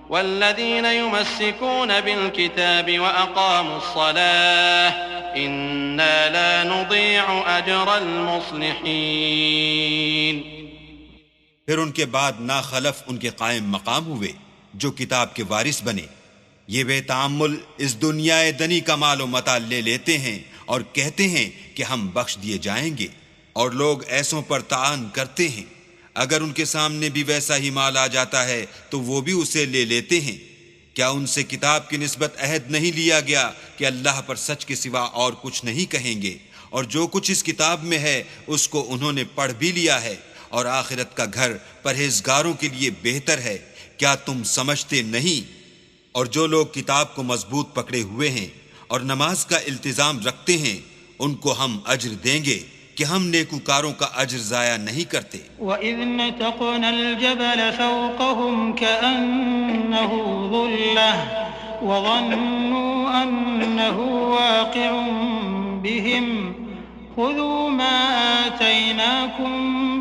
والذين يمسكون بالكتاب وأقاموا الصلاة إنا لا نضيع أجر المصلحين। फिर उनके बाद ना खलफ उनके कायम मकाम हुए जो किताब के वारिस बने। ये बेतामुल इस दुनिया दनी का मालो मता ले लेते हैं और कहते हैं कि हम बख्श दिए जाएंगे, और लोग ऐसों पर तान करते हैं। अगर उनके सामने भी वैसा ही माल आ जाता है तो वो भी उसे ले लेते हैं। क्या उनसे किताब की निस्बत अहद नहीं लिया गया कि अल्लाह पर सच के सिवा और कुछ नहीं कहेंगे, और जो कुछ इस किताब में है उसको उन्होंने पढ़ भी लिया है, और आखिरत का घर परहेजगारों के लिए बेहतर है। क्या तुम समझते नहीं? और जो लोग किताब को मजबूत पकड़े हुए हैं और नमाज का इल्तिजाम रखते हैं उनको हम अज्र देंगे कि हम नेकूकारों का अज्र जाया नहीं करते। वइज़ नतक़नल जबल फ़ौक़हुम कअन्नहु ज़ुल्लह वज़न्नू अन्नहु वाक़िउन बिहिम ख़ुज़ू मा आतैनाकुम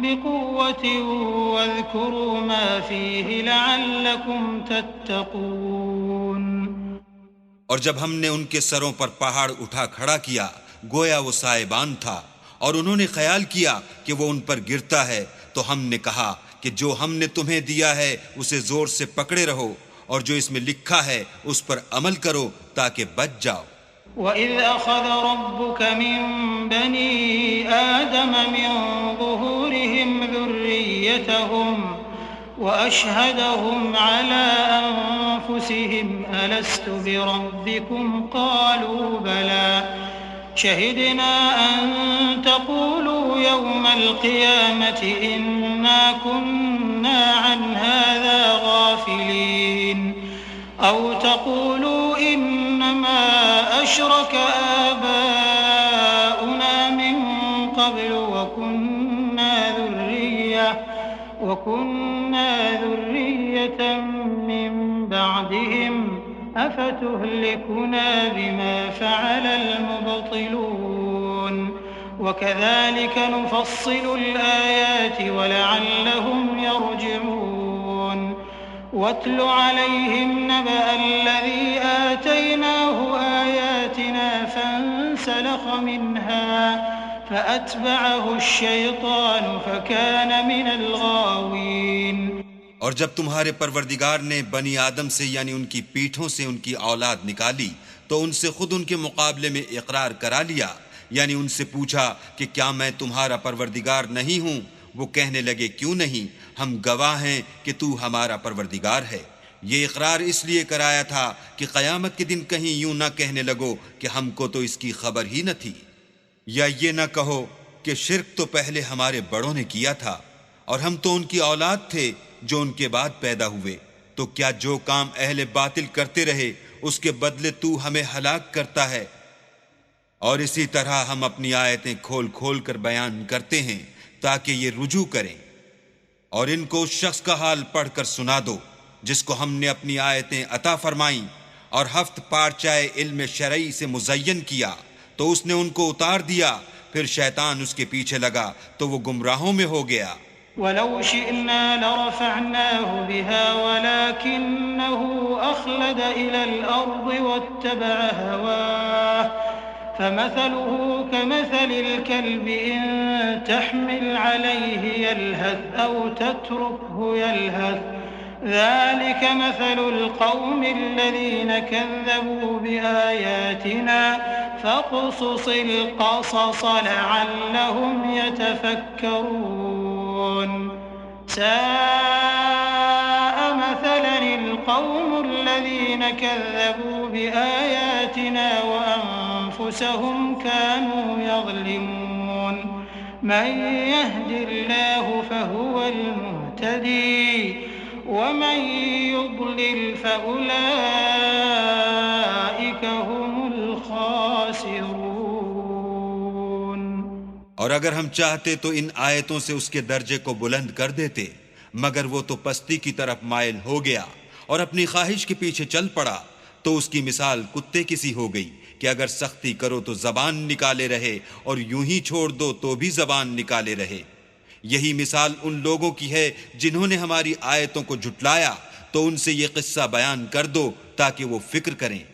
बिक़ुव्वतिन वज़्कुरू मा फ़ीहि लअल्लकुम तत्तक़ून। और जब हमने उनके सरों पर पहाड़ उठा खड़ा किया गोया वो साइबान था, और उन्होंने ख्याल किया कि वो उन पर गिरता है, तो हमने कहा कि जो हमने तुम्हें दिया है उसे जोर से पकड़े रहो और जो इसमें लिखा है उस पर अमल करो ताकि बच जाओ। वइज़ अख़ज़ रब्बुक मिन बनी आदम मिन ज़ुहूरिहिम ज़ुर्रिय्यतहुम व अशहदहुम अला अनफुसिहिम अलस्तु बिरब्बिकुम क़ालू बला शहिदना अन तक़ूलू यौमल क़ियामति इन्ना कुन्ना अन हाज़ा गाफ़िलीन औ तक़ूलू इन्नमा अशरक आबाउना मिन क़ब्लु वकुन्ना ज़ुर्रिय्यतम मिन बअदिहिम अफतुहलिकुना बिमा फ़अलल मुब्तिलून वकज़ालिक नुफ़स्सिलुल आयाति वलअल्लहुम यरजिऊन वत्ल अलैहिम नबअल्लज़ी आतैनाहु आयातिना फंसलख़ मिन्हा फ़अत्बअहु अश्शैतानु फ़कान मिनल गावीन। और जब तुम्हारे परवरदिगार ने बनी आदम से यानी उनकी पीठों से उनकी औलाद निकाली तो उनसे खुद उनके मुकाबले में इकरार करा लिया, यानी उनसे पूछा कि क्या मैं तुम्हारा परवरदिगार नहीं हूँ। वो कहने लगे क्यों नहीं, हम गवाह हैं कि तू हमारा परवरदिगार है। ये इकरार इसलिए कराया था कि क़यामत के दिन कहीं यूं ना कहने लगो कि हमको तो इसकी खबर ही न थी, या ये ना कहो कि शिर्क तो पहले हमारे बड़ों ने किया था और हम तो उनकी औलाद थे जो उनके बाद पैदा हुए। तो क्या जो काम अहले बातिल करते रहे उसके बदले तू हमें हलाक करता है। और इसी तरह हम अपनी आयतें खोल खोल कर बयान करते हैं ताकि ये रुजू करें। और इनको उस शख्स का हाल पढ़कर सुना दो जिसको हमने अपनी आयतें अता फरमाई और हफ्त पारचाए इल्म शरई से मुज़य्यन किया तो उसने उनको उतार दिया, फिर शैतान उसके पीछे लगा तो वो गुमराहों में हो गया। वलौ शिअना लरफ़अनाहु बिहा वलाकिन्नहु अख़लद इलल अर्ज़ि वत्तबअ हवाह फमसलुहु कमसलिल कल्बि इन तहमिल अलैहि यल्हज़ औ तत्रुकहु यल्हज़ ज़ालिक मसलुल क़ौमिल लज़ीना कज़्ज़बू बिआयातिना फ़क़्सुसिल क़सस लअल्लहुम यतफ़क्करून साअ मसलनिल क़ौमुल लज़ीना कज़्ज़बू बिआयातिना व अनफुसहुम कानू यज़लिमून मन यहदिल्लाहु फ़हुवल मुहतदी वमन युضलिल फ़उलाइक हुमुल ख़ासिरून। और अगर हम चाहते तो इन आयतों से उसके दर्जे को बुलंद कर देते, मगर वो तो पस्ती की तरफ माइल हो गया और अपनी ख्वाहिश के पीछे चल पड़ा। तो उसकी मिसाल कुत्ते की सी हो गई कि अगर सख्ती करो तो जबान निकाले रहे और यूं ही छोड़ दो तो भी जबान निकाले रहे। यही मिसाल उन लोगों की है जिन्होंने हमारी आयतों को झुटलाया, तो उनसे ये किस्सा बयान कर दो ताकि वो फिक्र करें।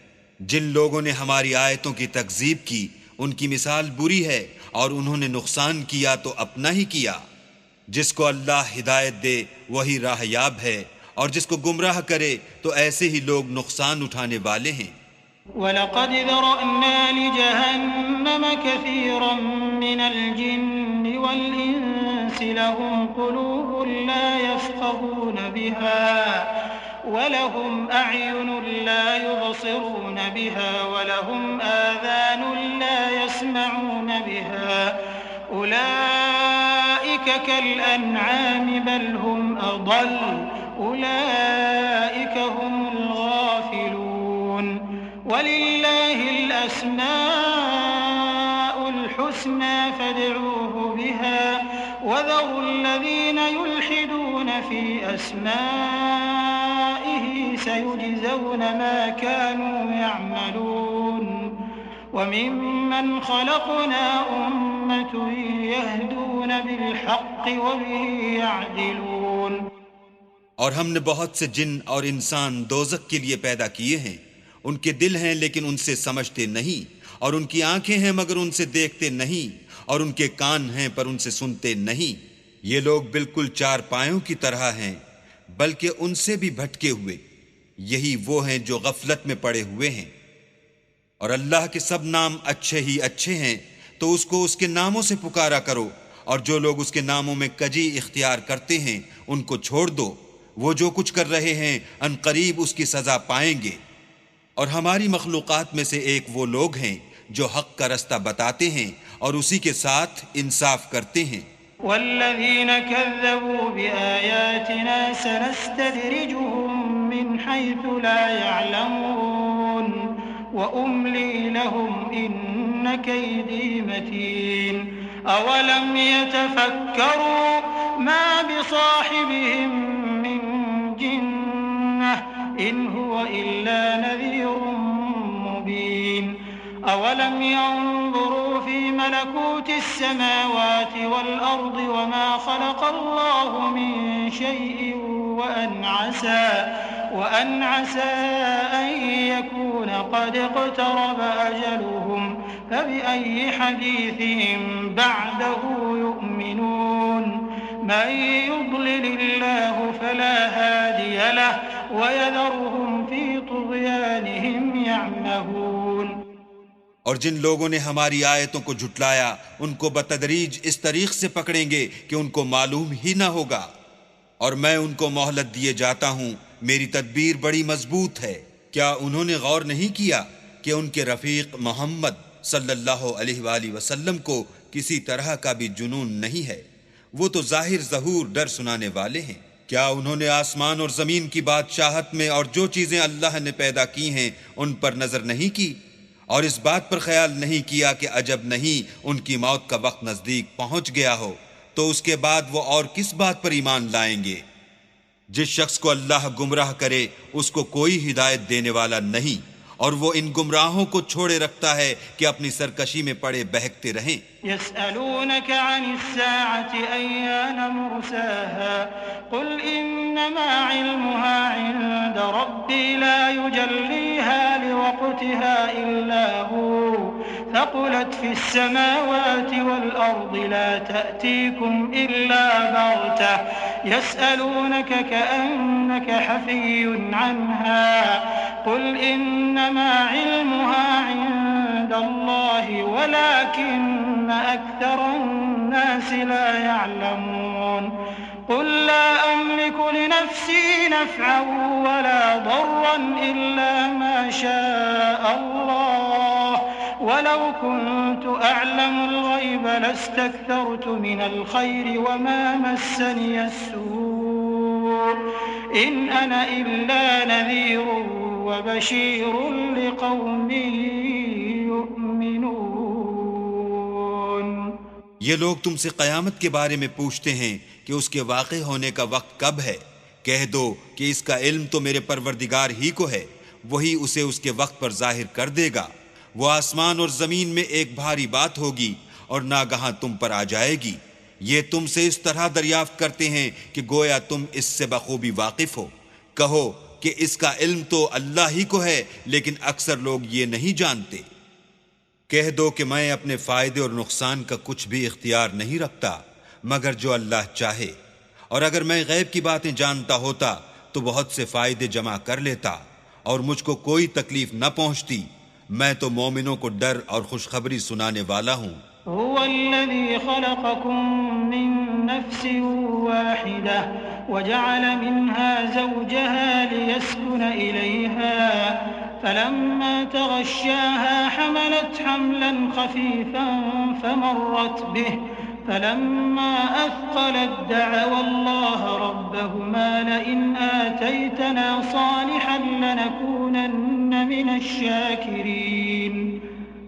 जिन लोगों ने हमारी आयतों की तकज़ीब की उनकी मिसाल बुरी है और उन्होंने नुकसान किया तो अपना ही किया। जिसको अल्लाह हिदायत दे वही राहयाब है और जिसको गुमराह करे तो ऐसे ही लोग नुकसान उठाने वाले हैं। वलक़द ज़रअना लिजहन्नम कसीरन मिनल जिन्नि वल इंसि लहुम क़ुलूबुन ला यफ़क़हून बिहा वलहुम अअयुनुन ला युबसिरून बिहा वलहुम आज़ानुन ला यस्मऊन बिहा उलाइक कल अन्आमि बल हुम अضल उलाइक हुमुल गाफ़िलून। वलिल्लाहिल अस्माउल हुस्ना फदऊहु बिहा वज़रुल्लज़ीना युल्हिदून फ़ी अस्माइहि सयुजज़ौना मा कानू यअमलून वमिम्मन ख़लक़ना उम्मतुन यहदून बिलहक़्क़ि वबिही यअदिलून। और हमने बहुत से जिन और इंसान दोज़ख के लिए पैदा किए हैं। उनके दिल हैं लेकिन उनसे समझते नहीं, और उनकी आंखें हैं मगर उनसे देखते नहीं, और उनके कान हैं पर उनसे सुनते नहीं। ये लोग बिल्कुल चार पायों की तरह हैं, बल्कि उनसे भी भटके हुए। यही वो हैं जो गफलत में पड़े हुए हैं। और अल्लाह के सब नाम अच्छे ही अच्छे हैं, तो उसको उसके नामों से पुकारा करो, और जो लोग उसके नामों में कजी इख्तियार करते हैं उनको छोड़ दो। वो जो कुछ कर रहे हैं अनकरीब उसकी सजा पाएंगे। और हमारी मखलूक़ात में से एक वो लोग हैं जो हक का रास्ता बताते हैं और उसी के साथ इंसाफ करते हैं। वल्लज़ीन कज़्ज़बू बिआयातिना सनस्तदरिजुहुम मिन हैसु ला यअलमून व उम्ली लहुम इन्न कैदी मतीन अवलम यतफक्करू मा बिसाहिबिहिम मिन जिन्नह इन हुवा इल्ला नज़ीरुम मुबीन अवलम यंज़ुरू फी मलकूतिस समावाति वल अर्दि वमा खलक़ल्लाहु मिन शैइन वअन असा अन यकून क़द इक़्तरब अजलुहुम फबिअय्यि हदीसिन बअदहु यु'मिनून मन युضलिलिल्लाहु फला हादिय लहु वयज़रुहुम फी तुग़यानिहिम यअमहून। और जिन लोगों ने हमारी आयतों को झुटलाया उनको बतदरीज इस तरीक़ से पकड़ेंगे कि उनको मालूम ही ना होगा। और मैं उनको मोहलत दिए जाता हूँ, मेरी तदबीर बड़ी मजबूत है। क्या उन्होंने गौर नहीं किया कि उनके रफ़ीक मोहम्मद सल्लल्लाहु अलैहि वसल्लम को किसी तरह का भी जुनून नहीं है? वो तो ज़ाहिर ज़हूर डर सुनाने वाले हैं। क्या उन्होंने आसमान और ज़मीन की बादशाहत में और जो चीज़ें अल्लाह ने पैदा की हैं उन पर नज़र नहीं की, और इस बात पर ख्याल नहीं किया कि अजब नहीं उनकी मौत का वक्त नज़दीक पहुंच गया हो, तो उसके बाद वो और किस बात पर ईमान लाएंगे? जिस शख्स को अल्लाह गुमराह करे उसको कोई हिदायत देने वाला नहीं, और वो इन गुमराहों को छोड़े रखता है कि अपनी सरकशी में पड़े बहकते रहें। यस्अलूनक अनिस्साअति अय्यान मुरसाहा कुल इन्नमा इल्मुहा इंद रब्बी ला युजल्लीहा लिवक्तिहा इल्ला हू थक़ुलत फिस समावाति वल अर्दि ला तअतीकुम इल्ला बग़तह यस्अलूनक कअन्नक हफ़िय्युन अन्हा कुल इन्नमा इल्मुहा इंदल्लाहि वलाकिन्न अक्सरन्नासि ला यअलमून कुल ला अमलिकु लिनफ्सी नफ़अन वला दर्रन इल्ला मा शाअ अल्लाह वलौ कुन्तु अअलमुल गैब लस्तक्थरतु मिनल खैरि वमा मस्सनिय अस्सूअ इन अना इल्ला नज़ीरुन वबशीरुन लिक़ौमिन युमिनून। ये लोग तुमसे क़यामत के बारे में पूछते हैं कि उसके वाक़े होने का वक्त कब है। कह दो कि इसका इल्म तो मेरे परवरदिगार ही को है, वही उसे उसके वक्त पर जाहिर कर देगा। वो आसमान और ज़मीन में एक भारी बात होगी और नागहां तुम पर आ जाएगी। ये तुमसे इस तरह दरियाफ्त करते हैं कि गोया तुम इससे बखूबी वाकिफ हो। कहो कि इसका इल्म तो अल्लाह ही को है, लेकिन अक्सर लोग ये नहीं जानते। कह दो कि मैं अपने फ़ायदे और नुकसान का कुछ भी इख्तियार नहीं रखता मगर जो अल्लाह चाहे, और अगर मैं गैब की बातें जानता होता तो बहुत से फ़ायदे जमा कर लेता और मुझको कोई तकलीफ न पहुँचती। मैं तो मोमिनों को डर और खुशखबरी सुनाने वाला हूँ। हुवल्लज़ी खलक़कुम मिन नफ्सिन वाहिदह वजअल मिन्हा ज़ौजहा लियस्कुन इलैहा फलम्मा तग़श्शाहा हमलत हमलन खफ़ीफ़न फमर्रत बिही फलम्मा अथक़लत दअवा अल्लाह रब्बहुमा लइन आतैतना सालिहन लनकूनन्न मिनश शाकिरीन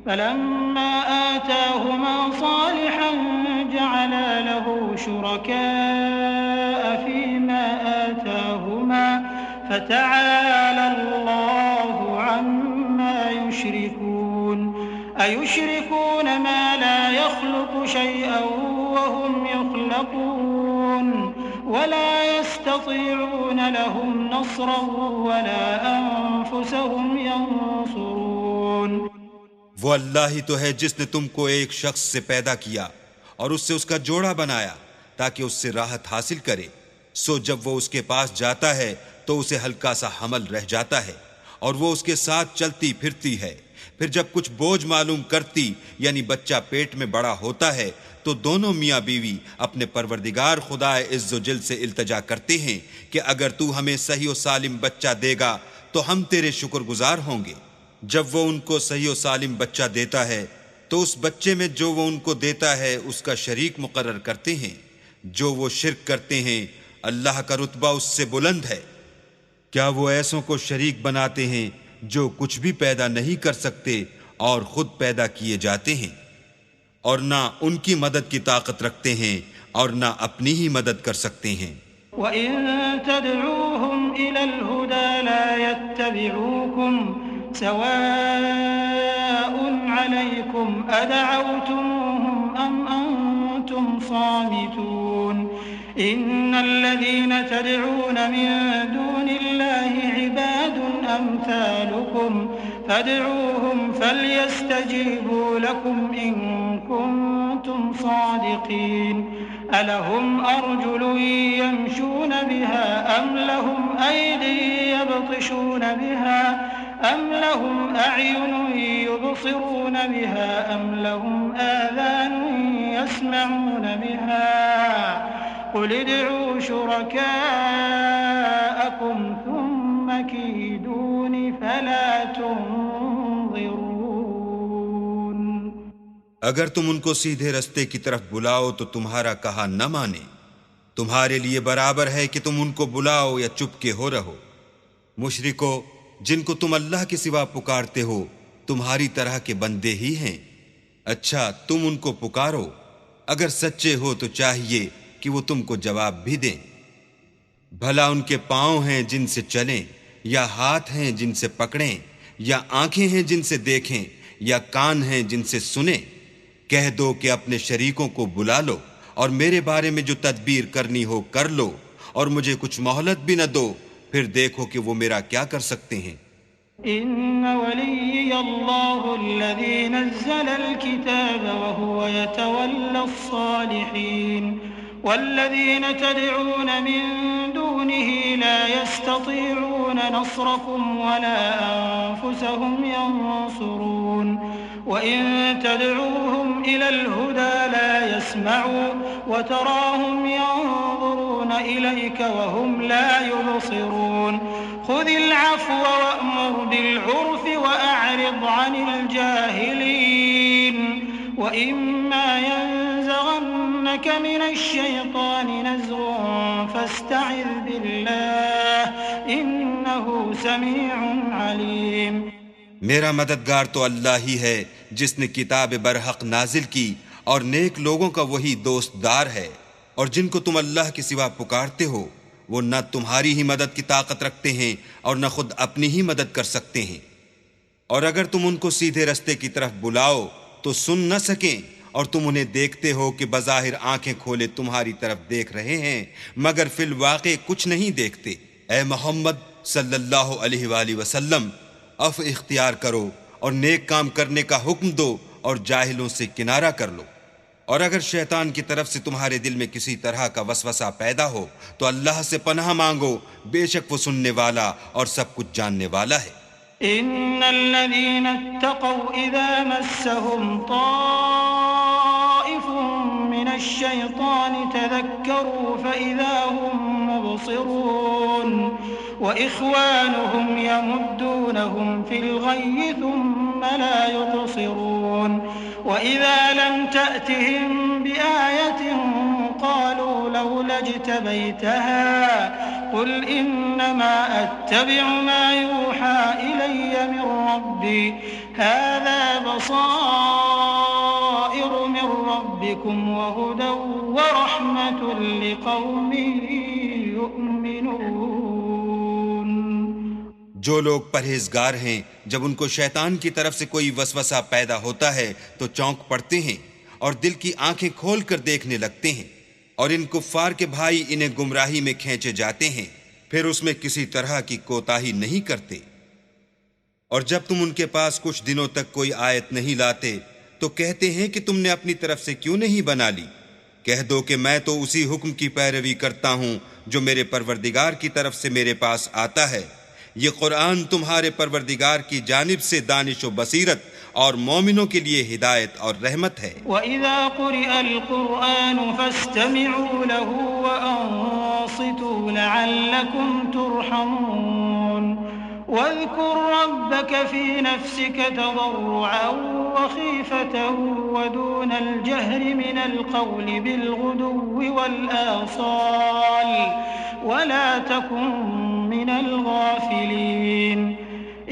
फलम्मा आताहुमा सालिहन जअला लहू शुरकाअ फ़ीमा आताहुमा फ़तआला अल्लाहु अम्मा युश्रिकून अयुश्रिकून मा ला यख़्लुक़ु शैअन वहुम यख़्लक़ून वला यस्ततीऊन लहुम नस्रन वला अनफुसहुम यंसुरून। वो अल्लाह ही तो है जिसने तुमको एक शख्स से पैदा किया और उससे उसका जोड़ा बनाया ताकि उससे राहत हासिल करे। सो जब वो उसके पास जाता है तो उसे हल्का सा हमल रह जाता है और वो उसके साथ चलती फिरती है। फिर जब कुछ बोझ मालूम करती यानी बच्चा पेट में बड़ा होता है तो दोनों मियाँ बीवी अपने परवरदिगार खुदाए इज्जुल से इल्तजा करते हैं कि अगर तू हमें सही और सालिम बच्चा देगा तो हम तेरे शुक्रगुजार होंगे। जब वो उनको सही और सालिम बच्चा देता है तो उस बच्चे में जो वो उनको देता है उसका शरीक मुकर्रर करते हैं। जो वो शिर्क करते हैं अल्लाह का रुतबा उससे बुलंद है। क्या वो ऐसों को शरीक बनाते हैं जो कुछ भी पैदा नहीं कर सकते और खुद पैदा किए जाते हैं, और ना उनकी मदद की ताकत रखते हैं और ना अपनी ही मदद कर सकते हैं। वइन तदऊहुम इलल हुदा ला यत्तबिऊकुम सवाउन अलैकुम अदअवतुमुहुम अम अंतुम सामितून इन्नल्लज़ीना तदऊन मिन दूनिल्लाहि इबादुन अम्सालुकुम फदऊहुम फलयस्तजीबू लकुम इन कुंतुम सादिकीन अलहुम अर्जुलुन यमशून बिहा अम लहुम ऐदी यबतिशून बिहा अम लहुम अअयुन युबसिरून बिहा अम लहुम आज़ानुन यस्मऊन बिहा क़ुल उदऊ शुरकाअकुम थुम्मा कीदून फला तुनज़िरून। अगर तुम उनको सीधे रस्ते की तरफ बुलाओ तो तुम्हारा कहा न माने। तुम्हारे लिए बराबर है कि तुम उनको बुलाओ या चुपके हो रहो। मुशरिको, जिनको तुम अल्लाह के सिवा पुकारते हो तुम्हारी तरह के बंदे ही हैं। अच्छा, तुम उनको पुकारो, अगर सच्चे हो तो चाहिए कि वो तुमको जवाब भी दें। भला उनके पांव हैं जिनसे चलें, या हाथ हैं जिनसे पकड़ें, या आंखें हैं जिनसे देखें, या कान हैं जिनसे सुने। कह दो कि अपने शरीकों को बुला लो और मेरे बारे में जो तदबीर करनी हो कर लो, और मुझे कुछ मोहलत भी न दो, फिर देखो कि वो मेरा क्या कर सकते हैं। इन्न वलिय्यल्लाहु अल्लज़ी नज़्ज़लल किताब व हुवा यतवल्लस्सालिहीन वल्लज़ीन तदऊन मिन दूनिही ला यस्ततीऊन नस्रकुम वला अनफुसहुम यंसुरून व इन तदऊहुम इलल हुदा ला यस्मऊ व तराहुम यंज़ुरून इलैक व हुम ला युबसिरून खुदिल अफ़्व वअमुर बिल उर्फ़ि वअअरिज़ अनिल जाहिलीन व इम्मा यंज़गन्नक मिनश शैतानि नज़ग़ुन फस्तइज़ बिल्लाह इन्नहु समीउन अलीम। मेरा मददगार तो अल्लाह ही है जिसने किताब बरहक नाजिल की, और नेक लोगों का वही दोस्तदार है। और जिनको तुम अल्लाह के सिवा पुकारते हो वो न तुम्हारी ही मदद की ताकत रखते हैं और न खुद अपनी ही मदद कर सकते हैं। और अगर तुम उनको सीधे रस्ते की तरफ बुलाओ तो सुन न सकें, और तुम उन्हें देखते हो कि बज़ाहिर आंखें खोले तुम्हारी तरफ देख रहे हैं मगर फिल वाक़े कुछ नहीं देखते। ए मोहम्मद सल्लल्लाहु अलैहि वसल्लम, अफ इख्तियार करो और नेक काम करने का हुक्म दो और जाहिलों से किनारा कर लो। और अगर शैतान की तरफ से तुम्हारे दिल में किसी तरह का वसवसा पैदा हो तो अल्लाह से पनाह मांगो, बेशक वो सुनने वाला और सब कुछ जानने वाला है। इन्नल्लज़ीना इत्तक़ौ इज़ा मस्सहुम ताइफ़ुम मिनश शैतानि तज़क्करू फ़इज़ा हुम मुबसिरून व इख़वानुहुम यमुद्दूनहुम फ़िल ग़य्यि थुम्मा ला युबसिरून व इज़ा लम तअतिहिम बिआयतिन क़ालू लौला इज्तबैतहा क़ुल इन्नमा अत्तबिउ मा यूहा इलय्य मिन रब्बी हाज़ा बसाइरु मिन रब्बिकुम व हुदन व रहमतुन लिक़ौमिन युमिनून। जो लोग परहेजगार हैं जब उनको शैतान की तरफ से कोई वसवसा पैदा होता है तो चौंक पड़ते हैं और दिल की आंखें खोल कर देखने लगते हैं, और इन कुफ्फार के भाई इन्हें गुमराही में खींचे जाते हैं, फिर उसमें किसी तरह की कोताही नहीं करते। और जब तुम उनके पास कुछ दिनों तक कोई आयत नहीं लाते तो कहते हैं कि तुमने अपनी तरफ से क्यों नहीं बना ली। कह दो कि मैं तो उसी हुक्म की पैरवी करता हूँ जो मेरे परवरदिगार की तरफ से मेरे पास आता है। ये कुरान तुम्हारे परवरदिगार की जानिब से दानिश व बसीरत और मोमिनों के लिए हिदायत और रहमत है। वइज़ा क़ुरिअल क़ुरआनु फ़स्तमिऊ लहू वअन्सितू लअल्लकुम तुरहमून। वज़्कुर रब्बक फ़ी नफ़्सिक तज़र्रुअन वख़ीफ़तन वदूनल जहरि मिनल क़ौलि बिलग़ुदुव्वि वल आसाल वला तकुन मिनल गाफ़िलीन।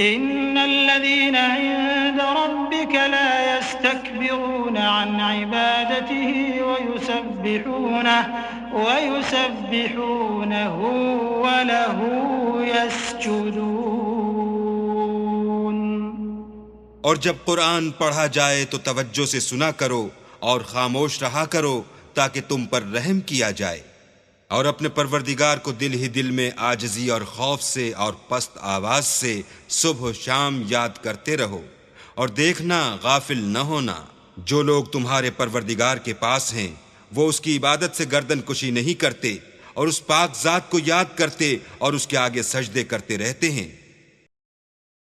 इन्नल्लज़ीना इन्द रब्बिक ला यस्तकबिरून अन इबादतिही वयुसब्बिहूनहु वलहु यस्जुदून। और जब कुरान पढ़ा जाए तो तवज्जो से सुना करो और खामोश रहा करो ताकि तुम पर रहम किया जाए, और अपने परवरदिगार को दिल ही दिल में आजिज़ी और खौफ से और पस्त आवाज से सुबह शाम याद करते रहो। और देखना, गाफिल न होना, जो लोग तुम्हारे परवरदिगार के पास हैं वो उसकी इबादत से गर्दन कुशी नहीं करते और उस पाक जात को याद करते और उसके आगे सजदे करते रहते हैं।